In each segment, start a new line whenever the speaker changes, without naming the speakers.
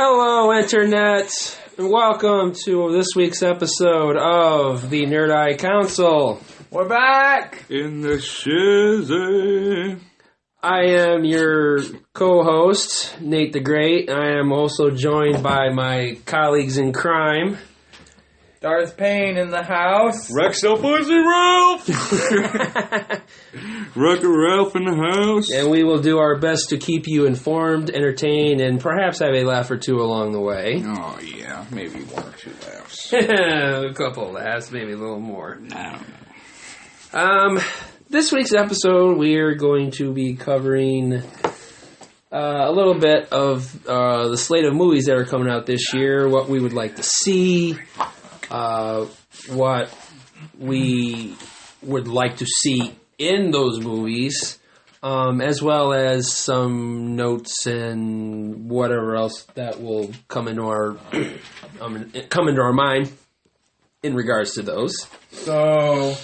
Hello, Internet, and welcome to this week's episode of the Nerd Eye Council.
We're back!
In the shizzy.
I am your co-host, Nate the Great. I am also joined by my colleagues in crime.
Darth Payne in the house.
Rex Pussy Ralph! Wreck-It Ralph in the house.
And we will do our best to keep you informed, entertained, and perhaps have a laugh or two along the way.
Oh, yeah. Maybe one or two laughs.
A couple of laughs, maybe a little more.
I don't know.
This week's episode, we are going to be covering a little bit of the slate of movies that are coming out this year, what we would like to see, what we would like to see in those movies, as well as some notes and whatever else that will come into our mind in regards to those.
So,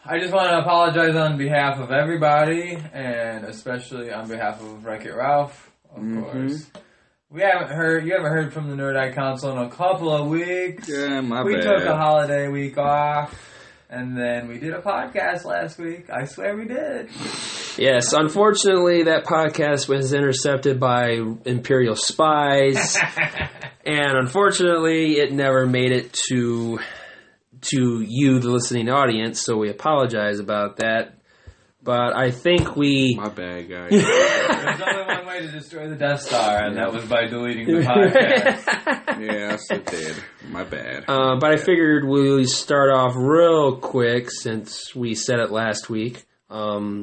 I just want to apologize on behalf of everybody, and especially on behalf of Wreck-It Ralph, of course. You haven't heard from the Nerd Eye Council in a couple of weeks.
Yeah, my
We
bad.
took a holiday week off, and then we did a podcast last week. I swear we did.
Yes, unfortunately, that podcast was intercepted by Imperial spies, and unfortunately, it never made it to you, the listening audience, so we apologize about that. But I think we...
My bad, guys.
There's only one way to destroy the Death Star, and that was by deleting the podcast.
Yes, it did. My bad.
But I figured we'll start off real quick, since we said it last week. Obviously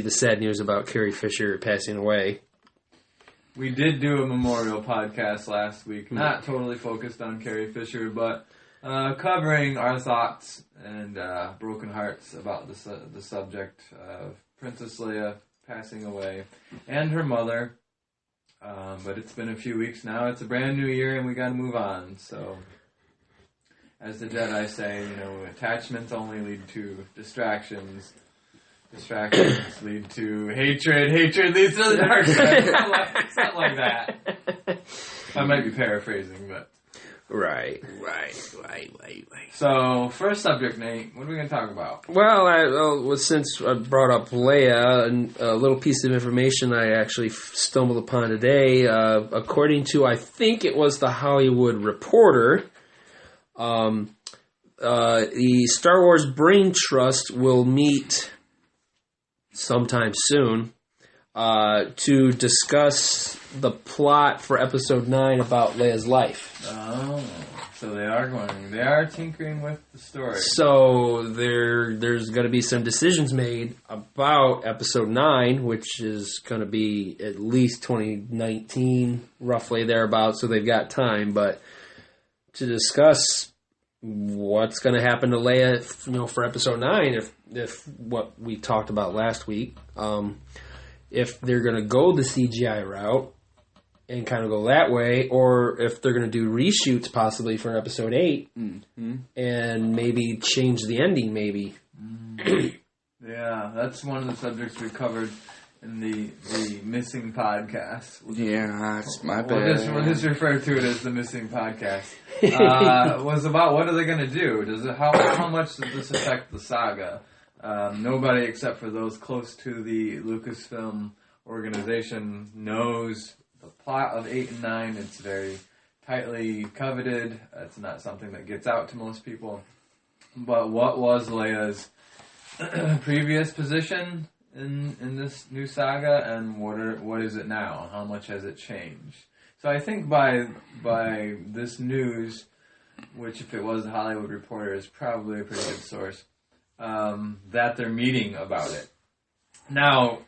the sad news about Carrie Fisher passing away.
We did do a memorial podcast last week, not totally focused on Carrie Fisher, but covering our thoughts and broken hearts about the subject of Princess Leia passing away and her mother. But it's been a few weeks now. It's a brand new year, and we got to move on. So, as the Jedi say, attachments only lead to distractions. Distractions lead to hatred. Hatred leads to the dark side. Something like that. I might be paraphrasing, but...
Right.
So, first subject, Nate. What are we going to talk about?
Well, since I brought up Leia, a little piece of information I actually stumbled upon today, according to, I think it was the Hollywood Reporter, the Star Wars Brain Trust will meet sometime soon to discuss the plot for Episode 9 about Leia's life.
Oh, so they are tinkering with the story.
So there's going to be some decisions made about Episode 9, which is going to be at least 2019, roughly thereabouts, so they've got time, but to discuss what's going to happen to Leia, for Episode 9, if what we talked about last week, if they're going to go the CGI route and kind of go that way, or if they're going to do reshoots possibly for Episode 8 and maybe change the ending, maybe.
Yeah, that's one of the subjects we covered in the Missing Podcast.
Yeah, that's my bad.
We'll just refer to it as the Missing Podcast. Was about what are they going to do? How much does this affect the saga? Nobody except for those close to the Lucasfilm organization knows the plot of 8 and 9. It's very tightly coveted. It's not something that gets out to most people. But what was Leia's previous position in this new saga, and what is it now? How much has it changed? So I think by this news, which if it was the Hollywood Reporter is probably a pretty good source, that they're meeting about it. Now,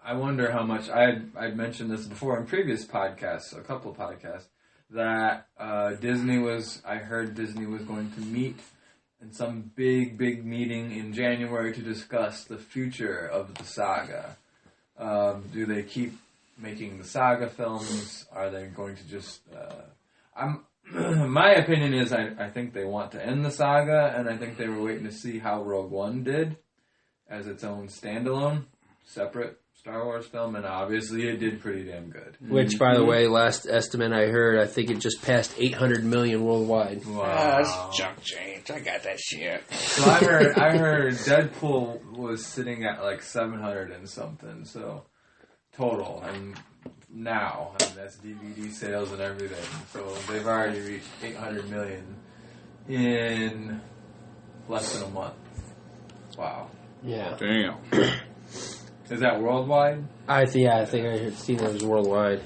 I wonder how much, I'd mentioned this before in previous podcasts, a couple of podcasts, that I heard Disney was going to meet in some big meeting in January to discuss the future of the saga. Do they keep making the saga films? Are they going to just... my opinion is I think they want to end the saga, and I think they were waiting to see how Rogue One did as its own standalone, separate Star Wars film, and obviously it did pretty damn good.
Which, by the way, last estimate I heard, I think it just passed 800 million worldwide.
Wow.
That's junk change. I got that shit.
So I heard Deadpool was sitting at like 700 and something, so total, and now, and that's DVD sales and everything. So they've already reached 800 million in less than a month. Wow.
Yeah.
Damn.
Is that worldwide?
I think I had seen it was worldwide.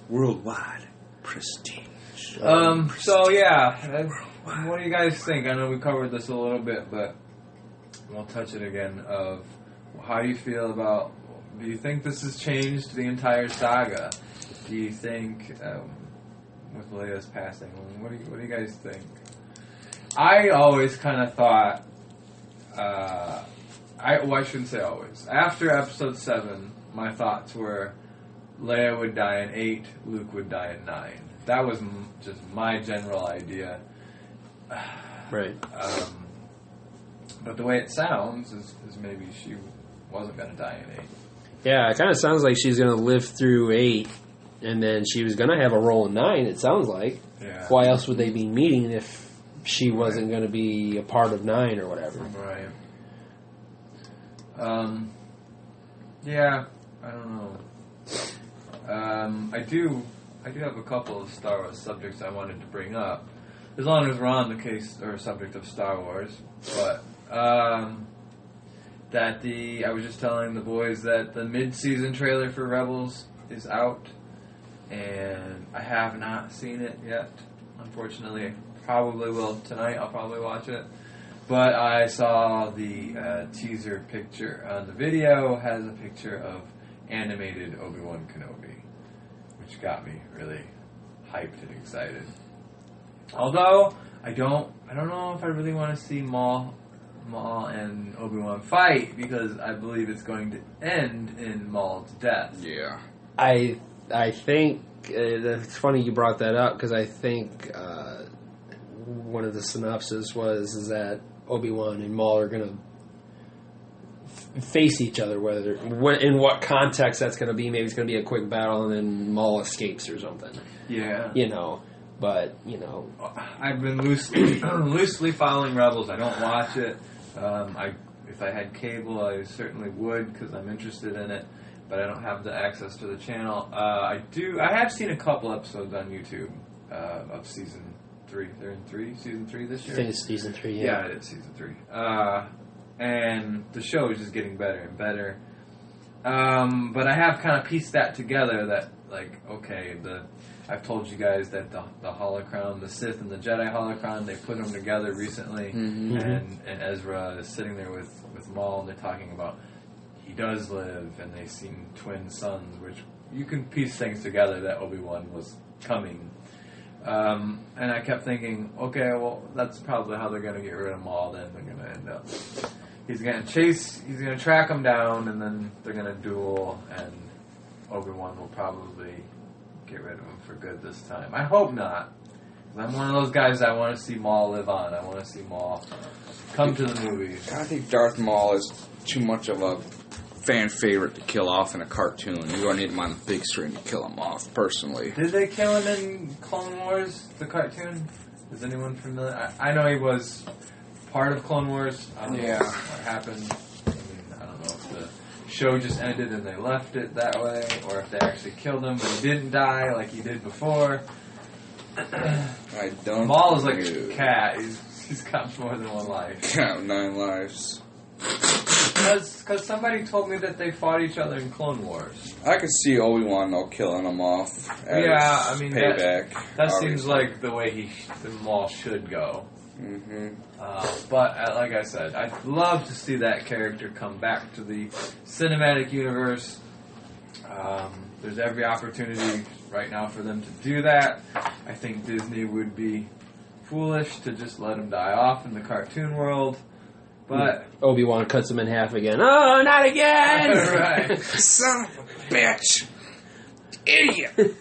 Worldwide prestige.
So yeah, what do you guys think? I know we covered this a little bit, but we'll touch it again. Of how do you feel about? Do you think this has changed the entire saga? Do you think with Leia's passing? What do you guys think? I always kind of thought. I shouldn't say always. After episode 7, my thoughts were Leia would die in 8, Luke would die in 9. That was just my general idea.
Right.
But the way it sounds is maybe she wasn't going to die in 8.
Yeah, it kind of sounds like she's going to live through 8, and then she was going to have a role in 9, it sounds like.
Yeah.
Why else would they be meeting if she wasn't going to be a part of 9 or whatever?
Right. Yeah, I don't know. I do have a couple of Star Wars subjects I wanted to bring up, as long as we're on the case or subject of Star Wars. But I was just telling the boys that the mid-season trailer for Rebels is out, and I have not seen it yet. Unfortunately, probably will tonight. I'll probably watch it. But I saw the teaser picture on the video has a picture of animated Obi-Wan Kenobi, which got me really hyped and excited. Although I don't know if I really want to see Maul and Obi-Wan fight, because I believe it's going to end in Maul's death.
Yeah.
I think it's funny you brought that up, because I think one of the synopsis is that Obi-Wan and Maul are going to face each other. In what context that's going to be. Maybe it's going to be a quick battle and then Maul escapes or something.
Yeah.
But
I've been loosely following Rebels. I don't watch it. If I had cable, I certainly would, because I'm interested in it. But I don't have the access to the channel. I have seen a couple episodes on YouTube of season 3. They're in season 3 this year.
I think it's season 3.
Yeah, it is season 3. And the show is just getting better and better. But I have kind of pieced that together. That I've told you guys that the holocron, the Sith and the Jedi holocron, they put them together recently, and Ezra is sitting there with Maul, and they're talking about he does live, and they've seen twin sons, which you can piece things together that Obi-Wan was coming. And I kept thinking, okay, well, that's probably how they're going to get rid of Maul. Then they're going to end up, he's going to track him down, and then they're going to duel, and Obi-Wan will probably get rid of him for good this time. I hope not. I'm one of those guys that want to see Maul live on. I want to see Maul come to the movies.
I think Darth Maul is too much of a fan favorite to kill off in a cartoon. You're going to need him on the big screen to kill him off, personally.
Did they kill him in Clone Wars, the cartoon? Is anyone familiar? I know he was part of Clone Wars. I don't know what happened. I don't know if the show just ended and they left it that way, or if they actually killed him but he didn't die like he did before.
I don't.
Maul is like a cat. He's got more than one life.
Count 9 lives.
Because somebody told me that they fought each other in Clone Wars.
I could see Obi-Wan though killing him off. Payback.
That seems like the way the Maul should go.
Mm-hmm.
But like I said, I'd love to see that character come back to the cinematic universe. There's every opportunity right now for them to do that. I think Disney would be foolish to just let him die off in the cartoon world. But
Obi-Wan cuts him in half again. Oh, not again!
Right.
Son of a bitch! Idiot!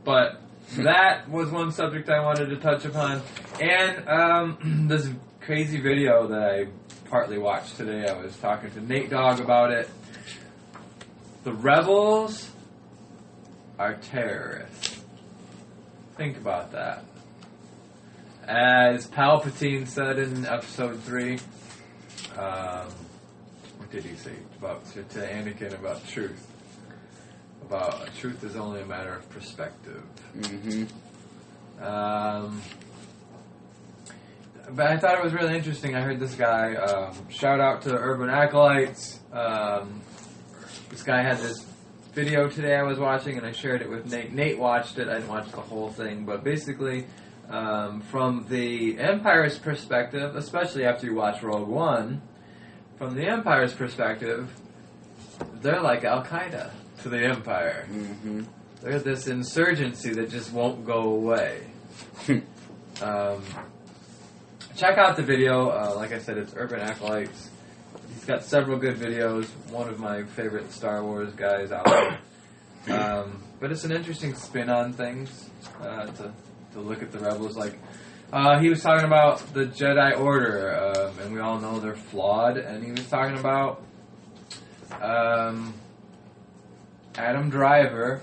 But that was one subject I wanted to touch upon. And this crazy video that I partly watched today. I was talking to Nate Dogg about it. The rebels are terrorists. Think about that. As Palpatine said in episode 3, what did he say about to Anakin about truth? About truth is only a matter of perspective.
Mm-hmm.
But I thought it was really interesting. I heard this guy, shout out to Urban Acolytes. This guy had this video today I was watching, and I shared it with Nate. Nate watched it. I didn't watch the whole thing. But basically, from the Empire's perspective, especially after you watch Rogue One, from the Empire's perspective, they're like Al-Qaeda to the Empire.
Mm-hmm.
They're this insurgency that just won't go away. Check out the video. Like I said, it's Urban Acolytes. He's got several good videos. One of my favorite Star Wars guys out there. But it's an interesting spin on things to look at the Rebels. Like he was talking about the Jedi Order, and we all know they're flawed. And he was talking about Adam Driver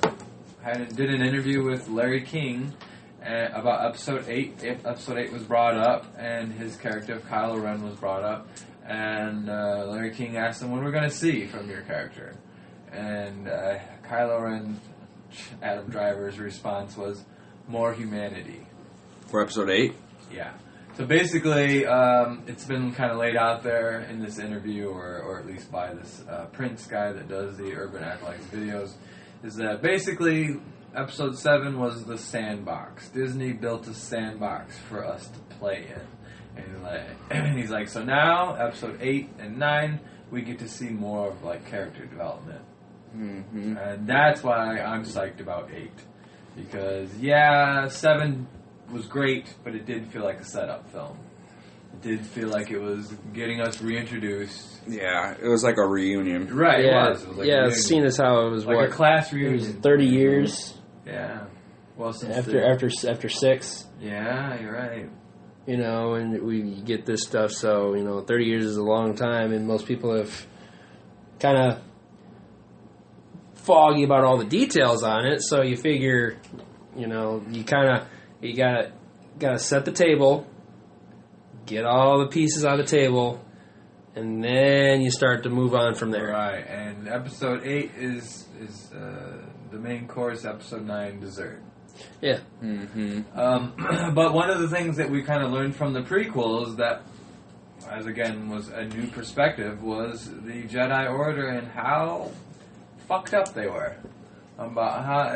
did an interview with Larry King about Episode 8. Episode 8 was brought up, and his character of Kylo Ren was brought up. And Larry King asked him, what are we going to see from your character? And Kylo Ren, Adam Driver's response was, more humanity.
For Episode 8?
Yeah. So basically, it's been kind of laid out there in this interview, or at least by this Prince guy that does the Urban Acolytes videos, is that basically Episode 7 was the sandbox. Disney built a sandbox for us to play in. And he's like, so now, Episode 8 and 9, we get to see more of like character development.
Mm-hmm.
And that's why I'm psyched about 8. Because, yeah, 7 was great, but it did feel like a setup film. It did feel like it was getting us reintroduced.
Yeah, it was like a reunion.
Right,
yeah,
it was. It was like a reunion.
seeing as how it was
like
what
a class
it
reunion.
was 30 years.
Yeah. Well, since
after 6.
Yeah, you're right.
You know, and we get this stuff. So 30 years is a long time, and most people have kind of foggy about all the details on it. So you figure, you gotta set the table, get all the pieces on the table, and then you start to move on from there.
Right, and Episode 8 is the main course. Episode 9, dessert.
Yeah.
Mm-hmm.
But one of the things that we kind of learned from the prequels that, as again, was a new perspective, was the Jedi Order and how fucked up they were. About how,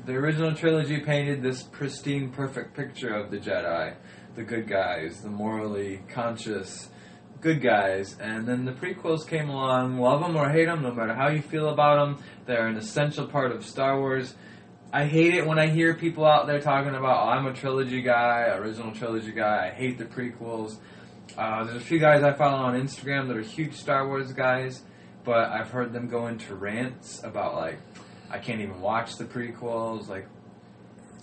the original trilogy painted this pristine, perfect picture of the Jedi, the good guys, the morally conscious good guys, and then the prequels came along, love them or hate them, no matter how you feel about them, they're an essential part of Star Wars. I hate it when I hear people out there talking about, I'm a trilogy guy, original trilogy guy, I hate the prequels. There's a few guys I follow on Instagram that are huge Star Wars guys, but I've heard them go into rants about, like, I can't even watch the prequels, like...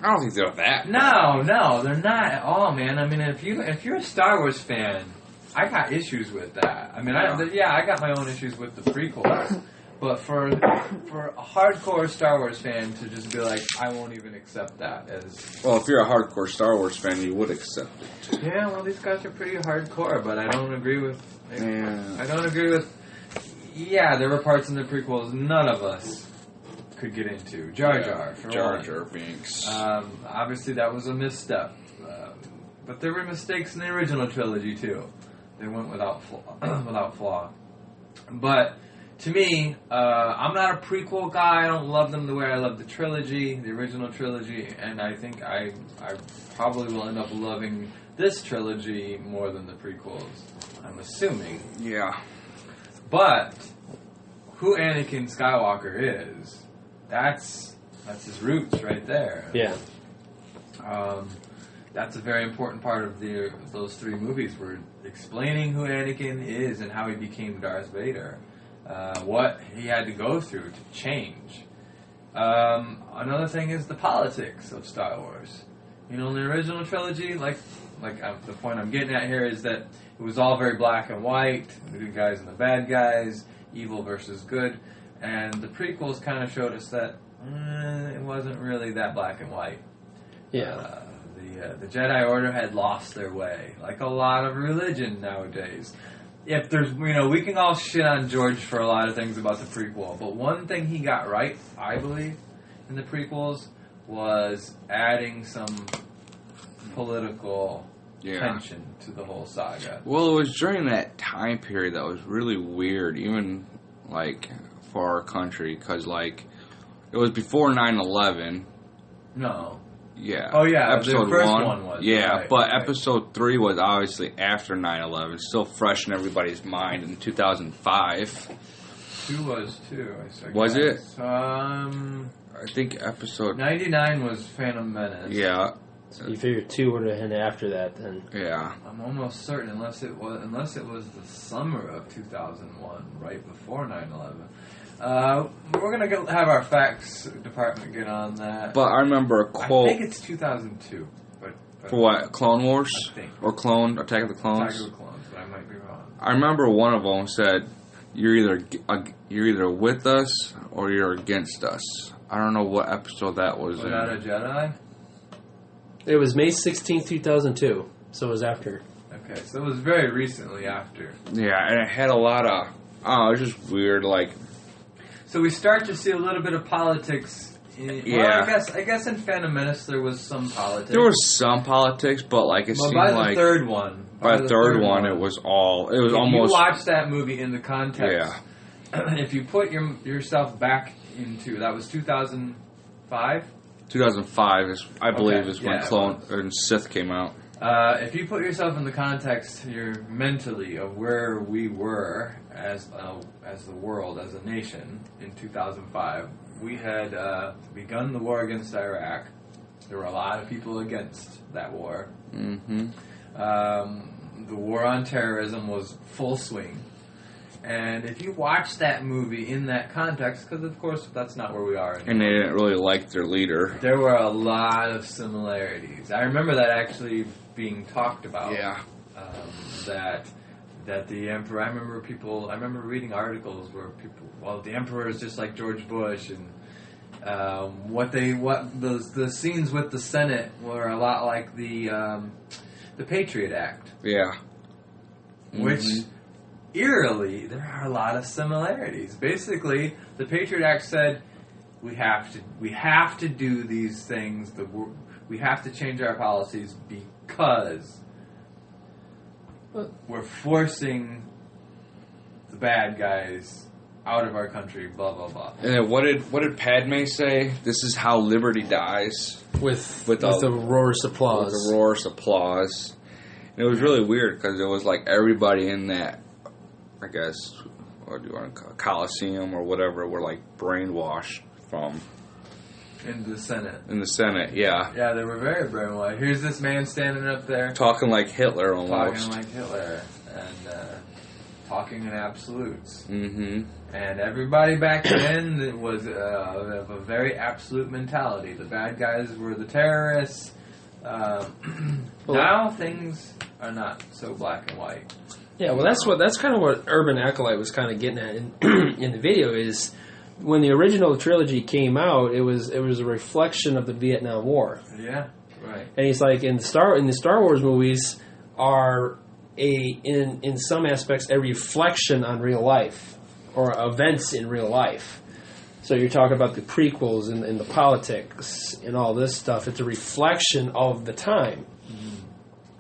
I don't think they're that.
No, they're not at all, man. I mean, if you're a Star Wars fan, I got issues with that. I mean, I got my own issues with the prequels. But for a hardcore Star Wars fan to just be like, I won't even accept that as...
Well, if you're a hardcore Star Wars fan, you would accept it.
Yeah, well, these guys are pretty hardcore, but I don't agree with...
Yeah.
I don't agree with... Yeah, there were parts in the prequels none of us could get into. Jar Jar, for
Jar
one.
Jar Binks.
Obviously, that was a misstep. But there were mistakes in the original trilogy, too. They went without flaw. But... To me, I'm not a prequel guy. I don't love them the way I love the trilogy, the original trilogy, and I think I probably will end up loving this trilogy more than the prequels. I'm assuming.
Yeah.
But who Anakin Skywalker is, that's his roots right there.
Yeah.
That's a very important part of those 3 movies. We're explaining who Anakin is and how he became Darth Vader. What he had to go through to change. Another thing is the politics of Star Wars. In the original trilogy, like the point I'm getting at here is that it was all very black and white, the good guys and the bad guys, evil versus good, and the prequels kind of showed us that it wasn't really that black and white.
Yeah.
The Jedi Order had lost their way, like a lot of religion nowadays. If there's, we can all shit on George for a lot of things about the prequel, but one thing he got right, I believe, in the prequels was adding some political tension to the whole saga.
Well, it was during that time period that was really weird, even, like, for our country, because, like, it was before 9/11.
No.
Yeah.
Oh, yeah,
Episode
the first
1
one was.
Yeah,
right,
but
right.
Episode 3 was obviously after 9/11, still fresh in everybody's mind in 2005.
2 was too.
Was it?
I
think Episode
99 was Phantom Menace.
Yeah.
So you figure 2 would have been after that, then.
Yeah.
I'm almost certain, unless it was the summer of 2001, right before 9/11. We're gonna have our facts department get on that.
But I remember a quote.
I think it's 2002. But
for what? Clone Wars?
I think.
Or Attack of the Clones?
Attack of the Clones, but I might be wrong.
I remember one of them said, "You're either with us or you're against us." I don't know what episode that was
Was
in.
that a Jedi?
It was May 16th, 2002. So it was after.
Okay, so it was very recently after.
Yeah, and it had a lot of. Oh, it was just weird. Like.
So we start to see a little bit of politics.
Yeah.
I guess in Phantom Menace there was some politics.
There was some politics, but like it seemed
by
like
the third one.
By the third one, it was all. It was
if
almost.
You watch that movie in the context.
Yeah.
If you put yourself back into that was 2005.
2005 is, I believe, is when
yeah,
Clone and Sith came out.
If you put yourself in the context here mentally of where we were as the world, as a nation in 2005, we had begun the war against Iraq. There were a lot of people against that war.
Mm-hmm.
The war on terrorism was full swing. And if you watch that movie in that context, because of course that's not where we are anymore.
And they didn't really like their leader.
There were a lot of similarities. I remember that actually being talked about.
Yeah.
That the emperor. I remember reading articles where the emperor is just like George Bush, and the scenes with the Senate were a lot like the Patriot Act.
Yeah.
Which. Eerily, there are a lot of similarities. Basically, the Patriot Act said we have to do these things. We have to change our policies because we're forcing the bad guys out of our country. Blah blah blah.
And then what did Padme say? This is how liberty dies.
With the roarous applause.
With the roarous applause. And it was really weird because it was like everybody in that. I guess, what do you want to call it, Coliseum or whatever, were like brainwashed from.
In the Senate.
In the Senate, yeah.
Yeah, they were very brainwashed. Here's this man standing up there.
Talking like Hitler almost.
Talking like Hitler. And talking in absolutes.
Mm-hmm.
And everybody back then was of a very absolute mentality. The bad guys were the terrorists. Now things are not so black and white.
Yeah, well, that's kind of what Urban Acolyte was kind of getting at in the video is when the original trilogy came out, it was a reflection of the Vietnam War.
Yeah, right.
And he's like in the Star Wars movies are in some aspects a reflection on real life or events in real life. So you're talking about the prequels and the politics and all this stuff. It's a reflection of the time.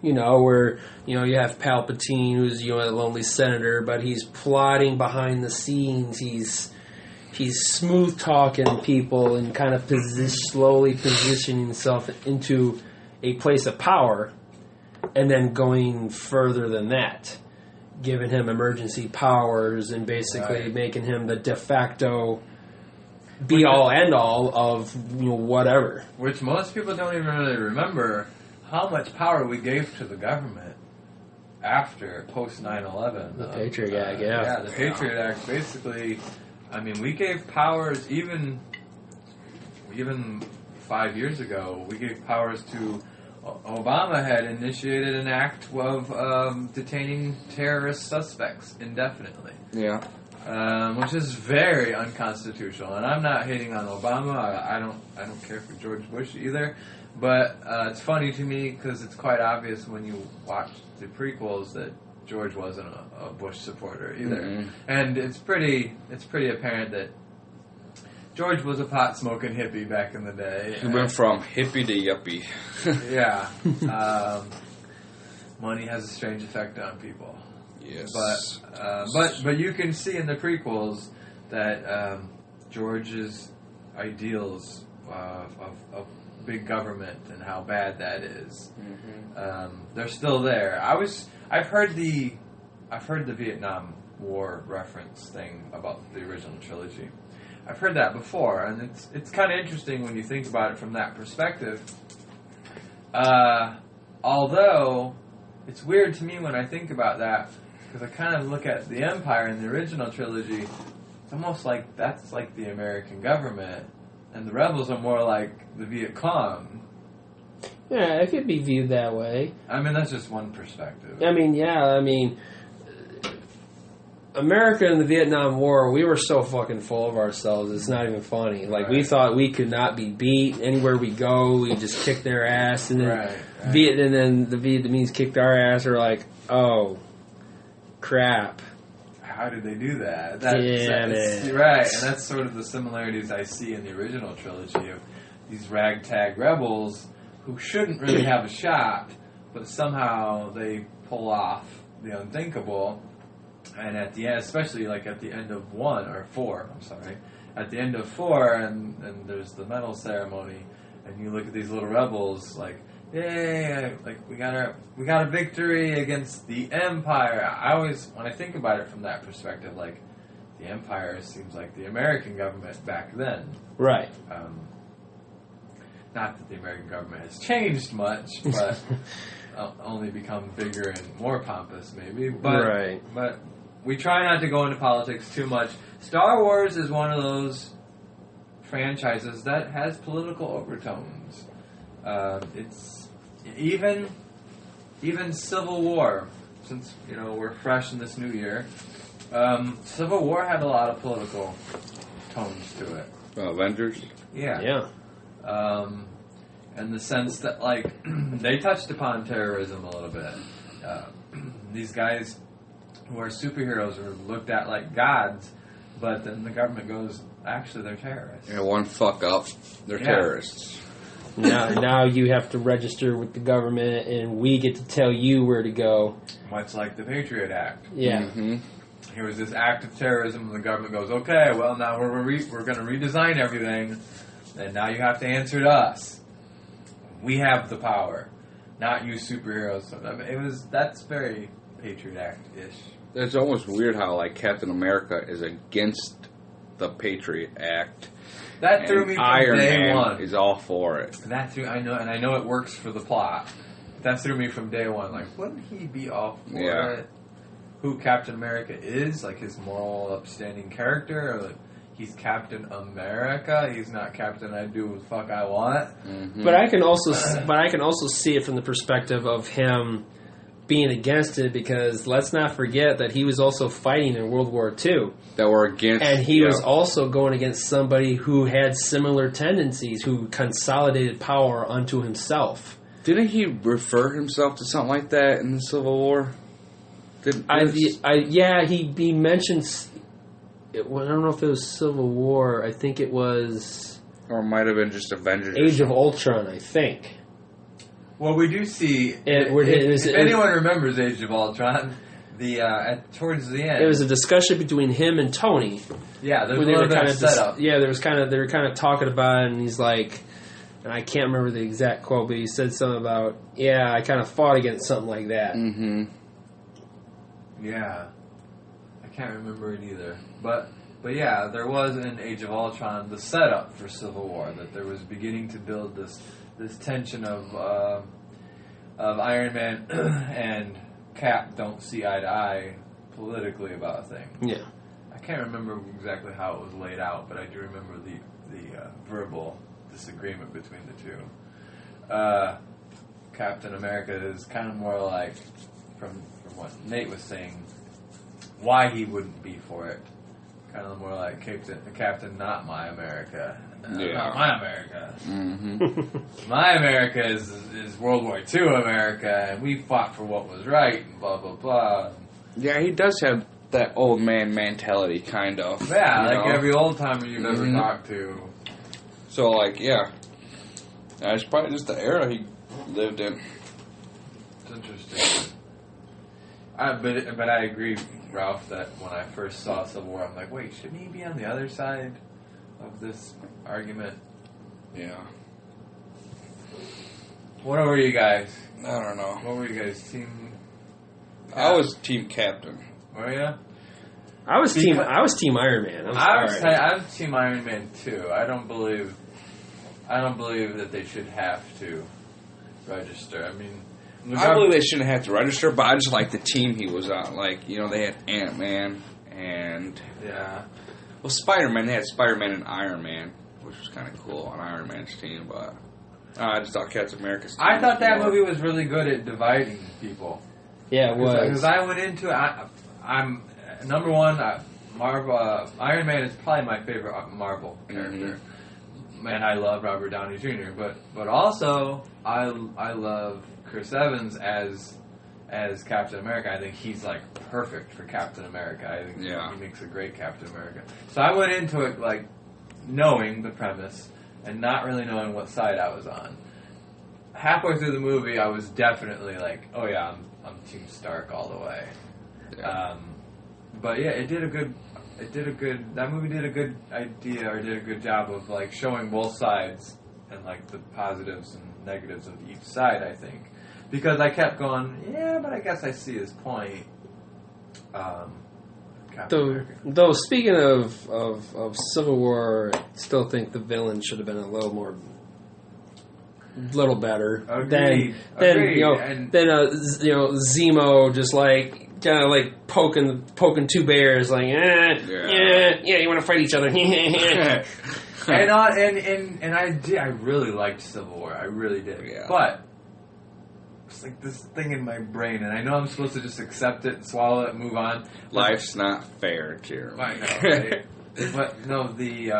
Where, you have Palpatine, who's, a lonely senator, but he's plotting behind the scenes. He's smooth-talking people and kind of slowly positioning himself into a place of power and then going further than that, giving him emergency powers and basically making him the de facto be-all, end-all of, whatever.
Which most people don't even really remember how much power we gave to the government after post 9/11.
The Patriot Act, yeah.
Yeah, the Patriot Act basically. I mean, we gave powers even 5 years ago. We gave powers to Obama had initiated an act of detaining terrorist suspects indefinitely.
Yeah.
Which is very unconstitutional. And I'm not hating on Obama. I don't care for George Bush either. But it's funny to me because it's quite obvious when you watch the prequels that George wasn't a Bush supporter either. Mm-hmm. And it's pretty apparent that George was a pot-smoking hippie back in the day.
He went from hippie to yuppie.
Yeah. Money has a strange effect on people.
Yes.
But you can see in the prequels that George's ideals of big government and how bad that is, they're still there. I've heard the Vietnam War reference thing about the original trilogy. I've heard that before, and it's kind of interesting when you think about it from that perspective. Although it's weird to me when I think about that, because I kind of look at the Empire in the original trilogy. It's almost like that's like the American government, and the rebels are more like the Viet Cong.
Yeah, it could be viewed that way.
I mean, that's just one perspective.
I mean, America in the Vietnam War, we were so fucking full of ourselves, it's not even funny. Like, we thought we could not be beat. Anywhere we go, we just kicked their ass. And then, and then the Vietnamese kicked our ass. We're like, oh, crap.
How did they do that? Right, and that's sort of the similarities I see in the original trilogy of these ragtag rebels who shouldn't really have a shot, but somehow they pull off the unthinkable. And at the end, especially like at the end of 4, at the end of 4, and there's the medal ceremony, and you look at these little rebels like, yay, like we got a victory against the Empire. I always, when I think about it from that perspective, like the Empire seems like the American government back then.
Right.
Not that the American government has changed much, but only become bigger and more pompous, maybe. But we try not to go into politics too much. Star Wars is one of those franchises that has political overtones. It's even Civil War, since we're fresh in this new year. Civil War had a lot of political tones to it.
Avengers.
Yeah. In the sense that they touched upon terrorism a little bit. These guys who are superheroes are looked at like gods, but then the government goes, actually, they're terrorists.
Yeah, one fuck up, they're terrorists.
Now you have to register with the government, and we get to tell you where to go.
Much like the Patriot Act.
Yeah.
Mm-hmm.
Here was this act of terrorism, and the government goes, okay, well, now we're going to redesign everything, and now you have to answer to us. We have the power, not you superheroes. So that's very Patriot Act-ish.
It's almost weird how Captain America is against the Patriot Act.
That threw me from
Iron
day
Man
one.
is all for it.
I know it works for the plot. That threw me from day one. Like, wouldn't he be all for it? Who Captain America is, like his moral, upstanding character, or he's Captain America. He's not Captain I do what the fuck I want.
Mm-hmm. But I can also see it from the perspective of him being against it, because let's not forget that he was also fighting in World War II.
That were against...
And he was also going against somebody who had similar tendencies, who consolidated power unto himself.
Didn't he refer himself to something like that in the Civil War?
He mentions... I don't know if it was Civil War. I think it was...
Or it might have been just Avengers.
Age of Ultron, I think.
Well, we do see... If anyone remembers Age of Ultron, towards the end...
It was a discussion between him and Tony.
Yeah, there was a little bit of setup.
They were kind of talking about it, and he's like... And I can't remember the exact quote, but he said something about, I kind of fought against something like that.
Mm-hmm.
Yeah. I can't remember it either. But yeah, there was in Age of Ultron the setup for Civil War, that there was beginning to build this tension of Iron Man and Cap don't see eye to eye politically about a thing.
Yeah.
I can't remember exactly how it was laid out, but I do remember the verbal disagreement between the two. Captain America is kind of more like, from what Nate was saying, why he wouldn't be for it. Kind of more like Captain Not My America. Not my America.
Mm-hmm.
My America is World War II America, and we fought for what was right, and blah, blah, blah.
Yeah, he does have that old man mentality, kind of.
Yeah, like every old timer you've ever talked to.
So, like, yeah. It's probably just the era he lived in.
It's interesting. But I agree, Ralph, that when I first saw Civil War, I'm like, wait, shouldn't he be on the other side of this argument?
Yeah.
What were you guys?
I don't know.
What were you guys, team?
I was team captain.
Were you?
I was team Iron Man.
I was team Iron Man too. I don't believe that they should have to register. I mean,
I believe they shouldn't have to register, but I just like the team he was on. Like, you know, they had Ant-Man and...
Yeah.
Well, Spider-Man. They had Spider-Man and Iron Man, which was kind of cool on Iron Man's team, but... I just thought Captain America's team
I thought that movie was really good at dividing people.
Yeah, it was.
Because I went into it... I'm... Number one, Marvel... Iron Man is probably my favorite Marvel character. And I love Robert Downey Jr., but also, I love Chris Evans as Captain America. I think he's like perfect for Captain America. I think he makes a great Captain America. So I went into it like knowing the premise and not really knowing what side I was on. Halfway through the movie, I was definitely like, oh yeah, I'm Team Stark all the way.
Yeah.
But yeah, that movie did a good idea, or did a good job of like showing both sides and like the positives and negatives of each side, I think. Because I kept going, yeah, but I guess I see his point.
Though speaking of Civil War, I still think the villain should have been a little better.
Agreed.
Than Zemo just like kind of like poking two bears, like you want to fight each other. And I really liked Civil War. I really did.
Yeah.
But it's like this thing in my brain, and I know I'm supposed to just accept it, swallow it, and move on.
Life's not fair, Jeremy.
I know, right? But no, the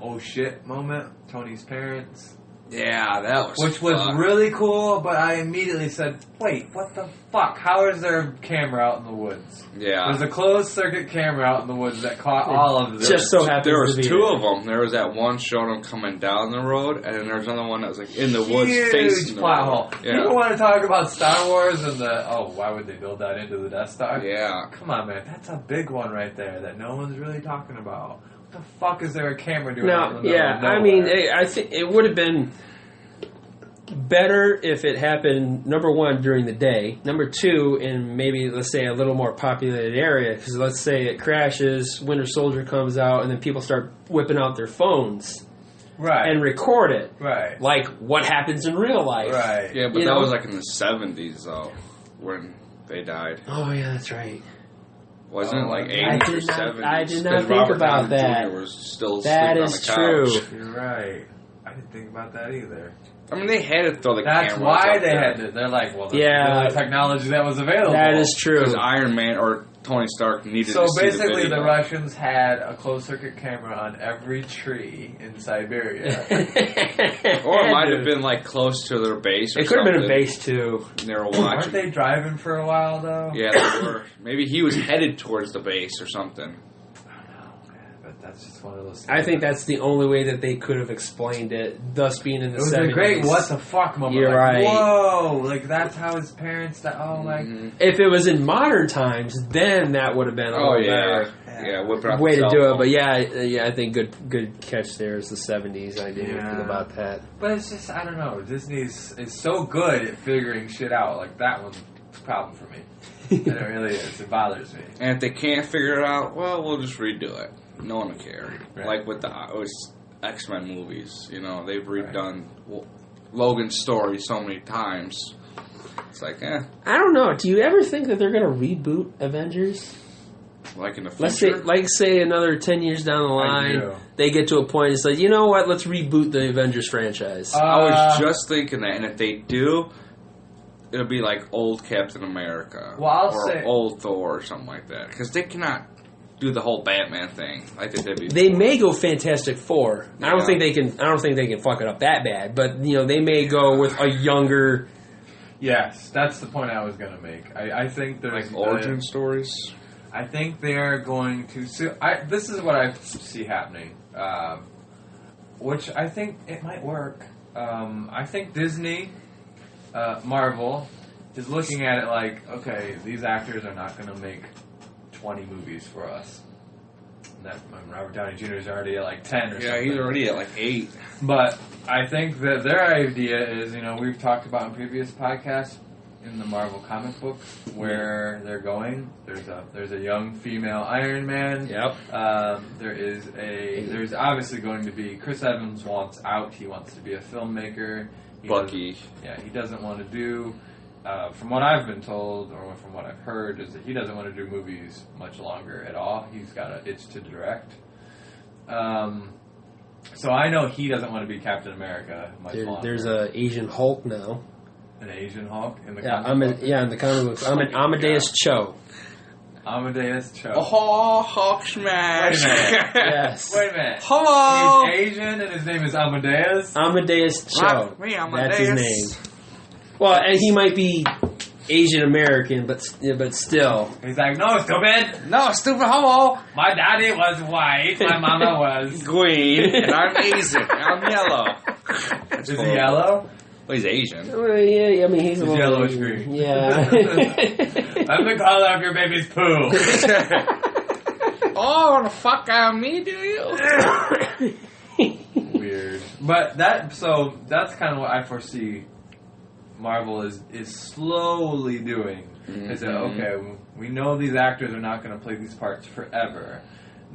oh shit moment, Tony's parents.
Yeah, that was
Which was really cool, but I immediately said, wait, what the fuck? How is there a camera out in the woods?
Yeah.
There's a closed circuit camera out in the woods that caught all of this.
Just so happens
there was
to be
two of them. There was that one showing them coming down the road, and then there was another one that was like in the woods facing the
plot
road.
hole.
Yeah.
People want to talk about Star Wars and why would they build that into the Death Star?
Yeah.
Come on, man. That's a big one right there that no one's really talking about. What the fuck is there a camera doing out in the middle of nowhere?
I mean, I think it would have been better if it happened, number one, during the day, number two, in maybe, let's say, a little more populated area, because let's say it crashes, Winter Soldier comes out, and then people start whipping out their phones and record it.
Right.
Like what happens in real life.
Right.
Yeah, but that was like in the 70s, though, when they died.
Oh, yeah, that's right.
Wasn't it like 80s or 70s?
I did not think about that.
Jr. was still
that
sleeping
is
on the couch.
true.
You're right. I didn't think about that either.
I mean, they had to throw the
That's
cameras
why
up
they
there.
had to. They're like, well, the technology that was available.
That is true.
Because Iron Man or Tony Stark needed
So
to see
basically,
the
the Russians had a closed-circuit camera on every tree in Siberia.
Or it might have been like close to their base. Or
It could have been a
something.
base too.
And they were watching.
Weren't they driving for a while though?
Yeah, they were. Maybe he was headed towards the base or something.
But that's just one of those things.
I think that's the only way that they could have explained it, thus being in the 70s.
It was a great what the fuck moment.
You're right.
Whoa! Like, that's how his parents died. Oh, like...
If it was in modern times, then that would have been a little better
whipping out
way
the
to
cell
do it.
phone.
But yeah, I think good catch there is the 70s. I didn't even think about that.
But it's just, I don't know. Disney is so good at figuring shit out. Like, that one's a problem for me. And it really is. It bothers me.
And if they can't figure it out, well, we'll just redo it. No one will care.
Right.
Like with the X-Men movies, you know, they've redone Logan's story so many times. It's like,
I don't know. Do you ever think that they're going to reboot Avengers?
like in the future.
Let's say another 10 years down the line.
I do.
they get to a point it's like, you know what, let's reboot the Avengers franchise.
I was just thinking that, and if they do, it'll be like old Captain America.
Well, I'll
or
say...
old Thor or something like that. Because they cannot do the whole Batman thing like they did before.
They may go Fantastic Four.
Yeah.
I don't think they can fuck it up that bad, but they may go with a younger...
Yes, that's the point I was going to make. I think there's...
Like origin stories?
I think they're going to... this is what I see happening, which I think it might work. I think Disney, Marvel, is looking at it like, okay, these actors are not going to make 20 movies for us. Robert Downey Jr. is already at like 10 or something.
Yeah, he's already at like 8.
But I think that their idea is, we've talked about in previous podcasts, in the Marvel comic books where they're going. There's a young female Iron Man.
Yep.
There's obviously going to be Chris Evans wants out. He wants to be a filmmaker.
Bucky.
He doesn't want to do. From what I've been told, or from what I've heard, is that he doesn't want to do movies much longer at all. He's got an itch to direct. So I know he doesn't want to be Captain America much longer.
There's an Asian Hulk now.
An Asian Hulk in the
comic books? In the comic books. I'm an Amadeus Cho.
Amadeus Cho.
Oh, Hulk smash!
Wait a minute.
Yes.
Wait a minute.
Hello.
He's Asian and his name is Amadeus.
Amadeus Cho.
Rock me, Amadeus.
That's his name. Well, and he might be Asian American, but still.
He's like, no, stupid.
No, stupid. Hello.
My daddy was white. My mama was
green, and I'm Asian. I'm yellow.
Is he yellow?
Well, he's Asian.
Yeah, I mean, he's
yellowish green.
Yeah.
I'm the color of your baby's poo.
Oh, the fuck out of me, do you?
Weird. But that's kind of what I foresee Marvel is slowly doing.
Mm-hmm.
Is that, okay, we know these actors are not going to play these parts forever.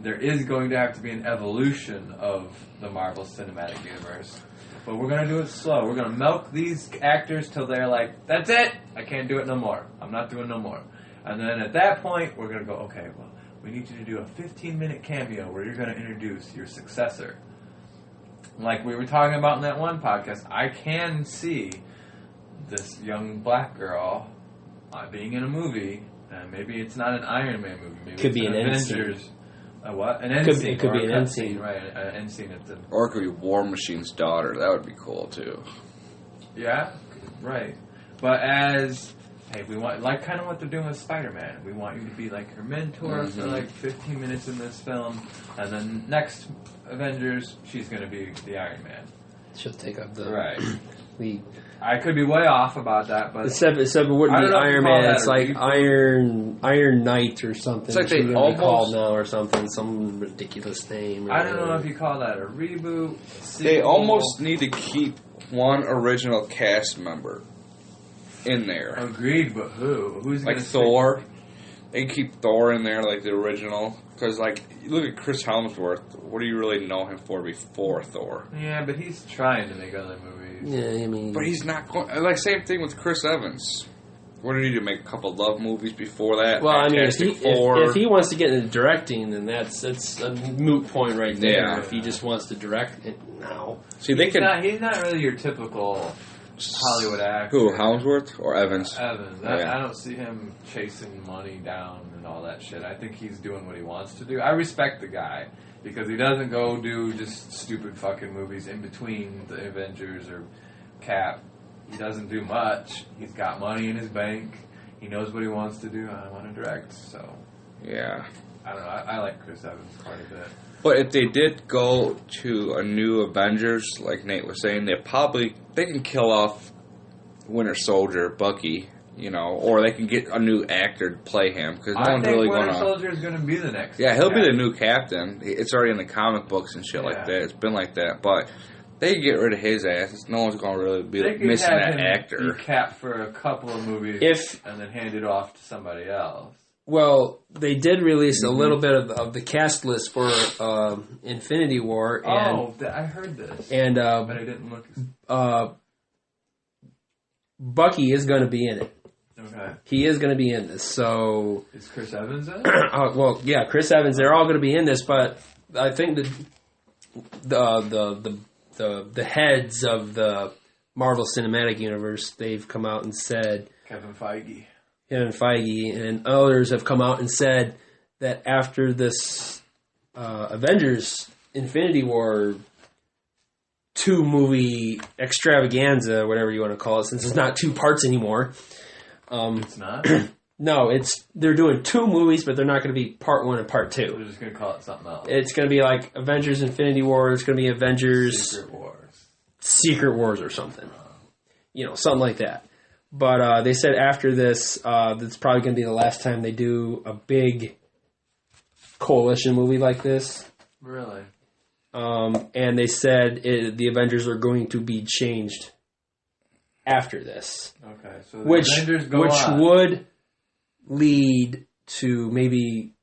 There is going to have to be an evolution of the Marvel Cinematic Universe. But we're going to do it slow. We're going to milk these actors till they're like, that's it! I can't do it no more. I'm not doing no more. And then at that point, we're going to go, okay, well, we need you to do a 15-minute cameo where you're going to introduce your successor. Like we were talking about in that one podcast, I can see this young black girl being in a movie, and maybe it's not an Iron Man movie. Maybe
could be an
Avengers. A what? An end scene.
It could be an end scene.
Right, an end scene at the...
Or it could be War Machine's daughter. That would be cool, too.
Yeah, right. But as... Hey, we want... Like kind of what they're doing with Spider-Man. We want you to be like her mentor for like 15 minutes in this film. And then next Avengers, she's going to be the Iron Man.
She'll take up the...
Right.
the...
I could be way off about that, but...
Except it wouldn't be Iron Man, it's like Iron Knight or something.
It's like they
almost... called now or something, some ridiculous name.
I don't know if you call that a reboot,
They almost need to keep one original cast member in there.
Agreed, but who? Who's
like Thor? They can keep Thor in there, like the original. Because, like, you look at Chris Hemsworth, what do you really know him for before Thor?
Yeah, but he's trying to make other movies.
Yeah, I mean...
But he's not going... Like, same thing with Chris Evans. What do you need to make a couple love movies before that?
Well, I mean, if he wants to get into directing, then that's a moot point right there.
Yeah.
If he just wants to direct it now.
See, he's
not really your typical Hollywood actor.
Who, Hemsworth or Evans?
Evans.
Yeah.
I don't see him chasing money down and all that shit. I think he's doing what he wants to do. I respect the guy because he doesn't go do just stupid fucking movies in between the Avengers or Cap. He doesn't do much. He's got money in his bank. He knows what he wants to do. I want to direct, so...
Yeah.
I don't know. I like Chris Evans quite a bit.
But if they did go to a new Avengers, like Nate was saying, they can kill off Winter Soldier, Bucky, or they can get a new actor to play him because no one's really going to.
Winter Soldier is going to be the next.
Yeah, he'll be the new captain. It's already in the comic books and shit like that. It's been like that, but they can get rid of his ass. No one's going to really be missing that actor.
Be Cap for a couple of movies, and then hand it off to somebody else.
Well, they did release a little bit of the cast list for Infinity War. And,
I heard this.
And
but I didn't look.
Bucky is going to be in it.
Okay.
He is going to be in this. So
is Chris Evans in it?
Well, yeah, Chris Evans. They're all going to be in this, but I think that the heads of the Marvel Cinematic Universe, they've come out and said,
Kevin Feige
and others have come out and said that after this Avengers Infinity War 2 movie extravaganza, whatever you want to call it, since it's not 2 parts anymore.
It's not?
No, they're doing 2 movies, but they're not going to be part 1 and part 2.
They're just going to call it something else.
It's going to be like Avengers Infinity War. It's going to be Avengers Secret Wars or something. Something like that. But they said after this, it's probably going to be the last time they do a big coalition movie like this.
Really?
And they said the Avengers are going to be changed after this.
Okay, so
Avengers would lead to maybe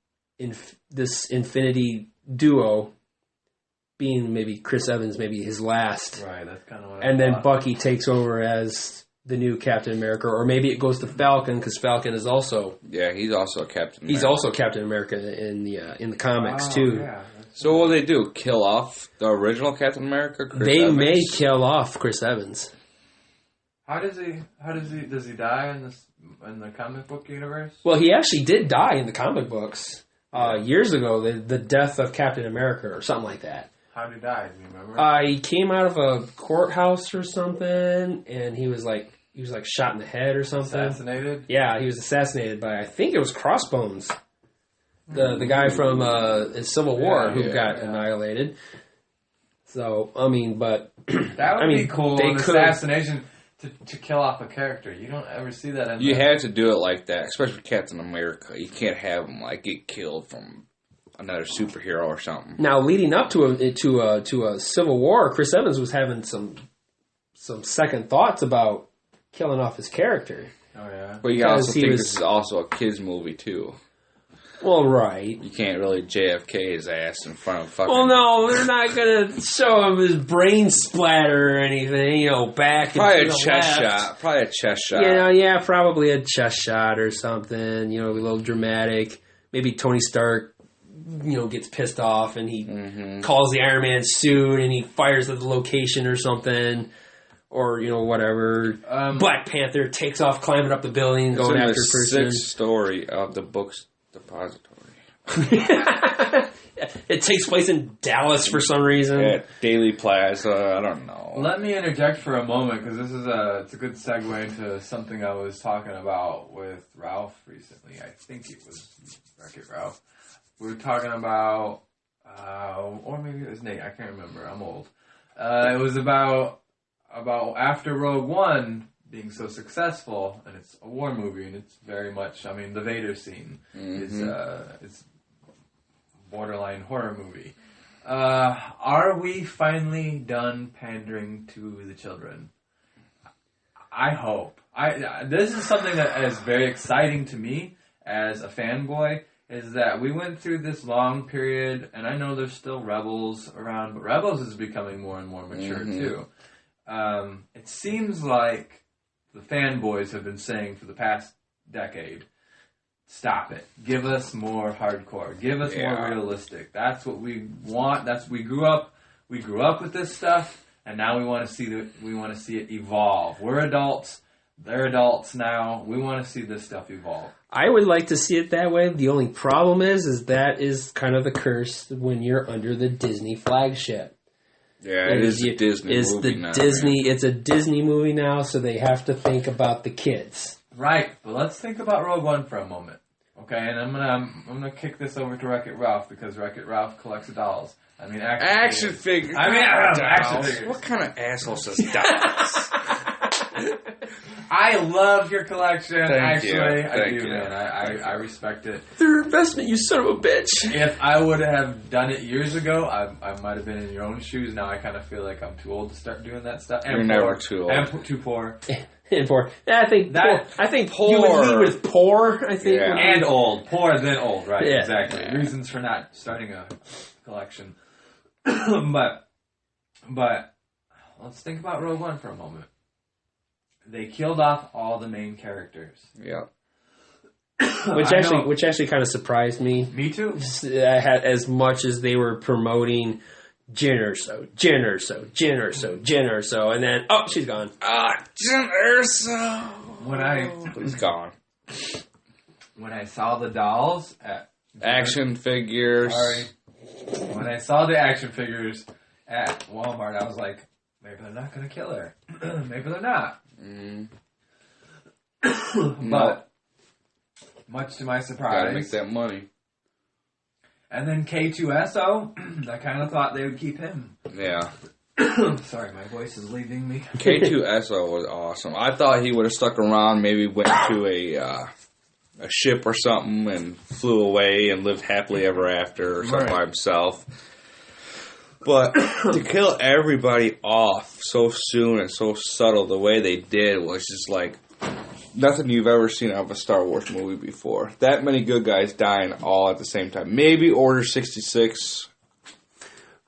this Infinity duo being maybe Chris Evans, maybe his last.
Right, that's kind of what
and then Bucky takes over as the new Captain America, or maybe it goes to Falcon, because Falcon is also...
Yeah, he's also a Captain America.
He's also Captain America in the comics, too.
Yeah,
so what will they do? Kill off the original Captain America, Chris
They
Evans?
may kill off Chris Evans.
Does he die in the comic book universe?
Well, he actually did die in the comic books years ago, the death of Captain America or something like that.
How did he die? Do you remember?
He came out of a courthouse or something, and he was shot in the head or something.
Assassinated?
Yeah, he was assassinated by, I think it was Crossbones, the guy from Civil War who got annihilated. So, I mean, but...
That would be cool, an assassination to kill off a character. You don't ever see that.
You have to do it like that, especially Captain America. You can't have him, get killed from another superhero or something.
Now, leading up to a Civil War, Chris Evans was having some second thoughts about killing off his character.
Oh yeah.
But you also think this is also a kids movie too.
Well, right.
You can't really JFK his ass in front of fucking...
Well, no, they're not gonna show him his brain splatter or anything. Back.
Probably a chest shot. Probably a chest shot.
Yeah, probably a chest shot or something. A little dramatic. Maybe Tony Stark gets pissed off and he calls the Iron Man suit and he fires at the location or something. Or, whatever. Black Panther takes off climbing up the building going after a person.
6th story of the book's depository.
It takes place in Dallas for some reason.
At Daily Plaza, I don't know.
Let me interject for a moment, because this is it's a good segue into something I was talking about with Ralph recently. I think it was Wreck-It Ralph. We were talking about, or maybe it was Nate, I can't remember, I'm old. It was about after Rogue One being so successful, and it's a war movie, and it's very much, the Vader scene is borderline horror movie. Are we finally done pandering to the children? I hope. This is something that is very exciting to me as a fanboy, is that we went through this long period, and I know there's still Rebels around, but Rebels is becoming more and more mature too. It seems like the fanboys have been saying for the past decade, stop it. Give us more hardcore. Give us more realistic. That's what we want. We grew up with this stuff, and now we want to see it evolve. We're adults. They're adults now. We want to see this stuff evolve.
I would like to see it that way. The only problem is that is kind of the curse when you're under the Disney flagship.
Yeah, it is a Disney movie now.
It's a Disney movie now, so they have to think about the kids.
Right, but let's think about Rogue One for a moment. Okay, and I'm gonna kick this over to Wreck-It Ralph, because Wreck-It Ralph collects dolls.
Action figures.
Action figures.
What kind of asshole says dolls?
I love your collection.
Thank you,
man. I respect it.
They're investment, you son of a bitch.
If I would have done it years ago, I might have been in your own shoes. Now I kind of feel like I'm too old to start doing that stuff.
You're never too old.
And too poor.
And poor. Yeah, I think
poor.
You would lead with poor. I think.
Yeah.
And old. Poor then old. Right.
Yeah.
Exactly.
Yeah.
Reasons for not starting a collection. but let's think about Rogue One for a moment. They killed off all the main characters.
Yeah.
Which actually kind of surprised me.
Me too.
As much as they were promoting Jyn Erso, and then she's gone.
Jyn Erso. He's gone.
When I saw the dolls at
action figures.
When I saw the action figures at Walmart, I was like, maybe they're not going to kill her. Maybe they're not. But much to my surprise,
gotta make that money.
And then K2SO, I kind of thought they would keep him.
Yeah.
Sorry, my voice is leaving me.
K2SO was awesome. I thought he would have stuck around, maybe went to a ship or something and flew away and lived happily ever after or something by himself. But to kill everybody off so soon and so subtle the way they did was just like nothing you've ever seen out of a Star Wars movie before. That many good guys dying all at the same time. Maybe Order 66.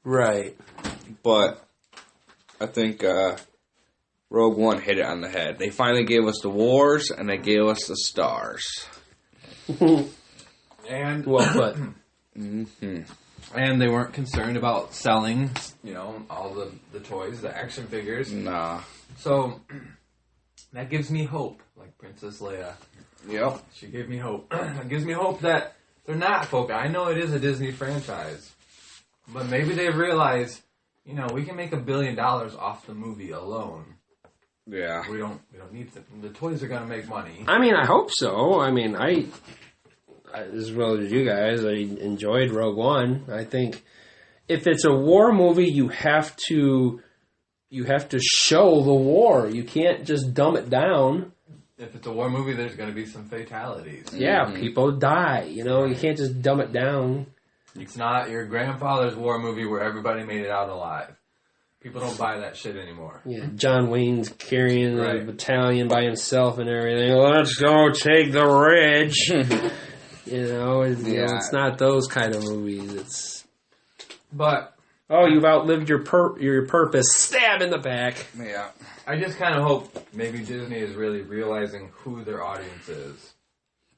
Right.
But I think Rogue One hit it on the head. They finally gave us the wars and they gave us the stars.
And
well put.
And they weren't concerned about selling, all the toys, the action figures.
Nah.
So that gives me hope, like Princess Leia.
Yep.
She gave me hope. It gives me hope that they're not focused. I know it is a Disney franchise, but maybe they realize, we can make $1 billion off the movie alone.
Yeah.
We don't need the toys are going to make money.
I mean, I hope so. I mean, I as well as you guys, I enjoyed Rogue One. I think if it's a war movie, you have to show the war. You can't just dumb it down.
If it's a war movie, there's going to be some fatalities.
Yeah, people die. You can't just dumb it down.
It's not your grandfather's war movie where everybody made it out alive. People don't buy that shit anymore.
Yeah, John Wayne's carrying the battalion by himself and everything. Let's go take the ridge. It's not those kind of movies.
But
you've outlived your purpose. Stab in the back.
Yeah. I just kind of hope maybe Disney is really realizing who their audience is.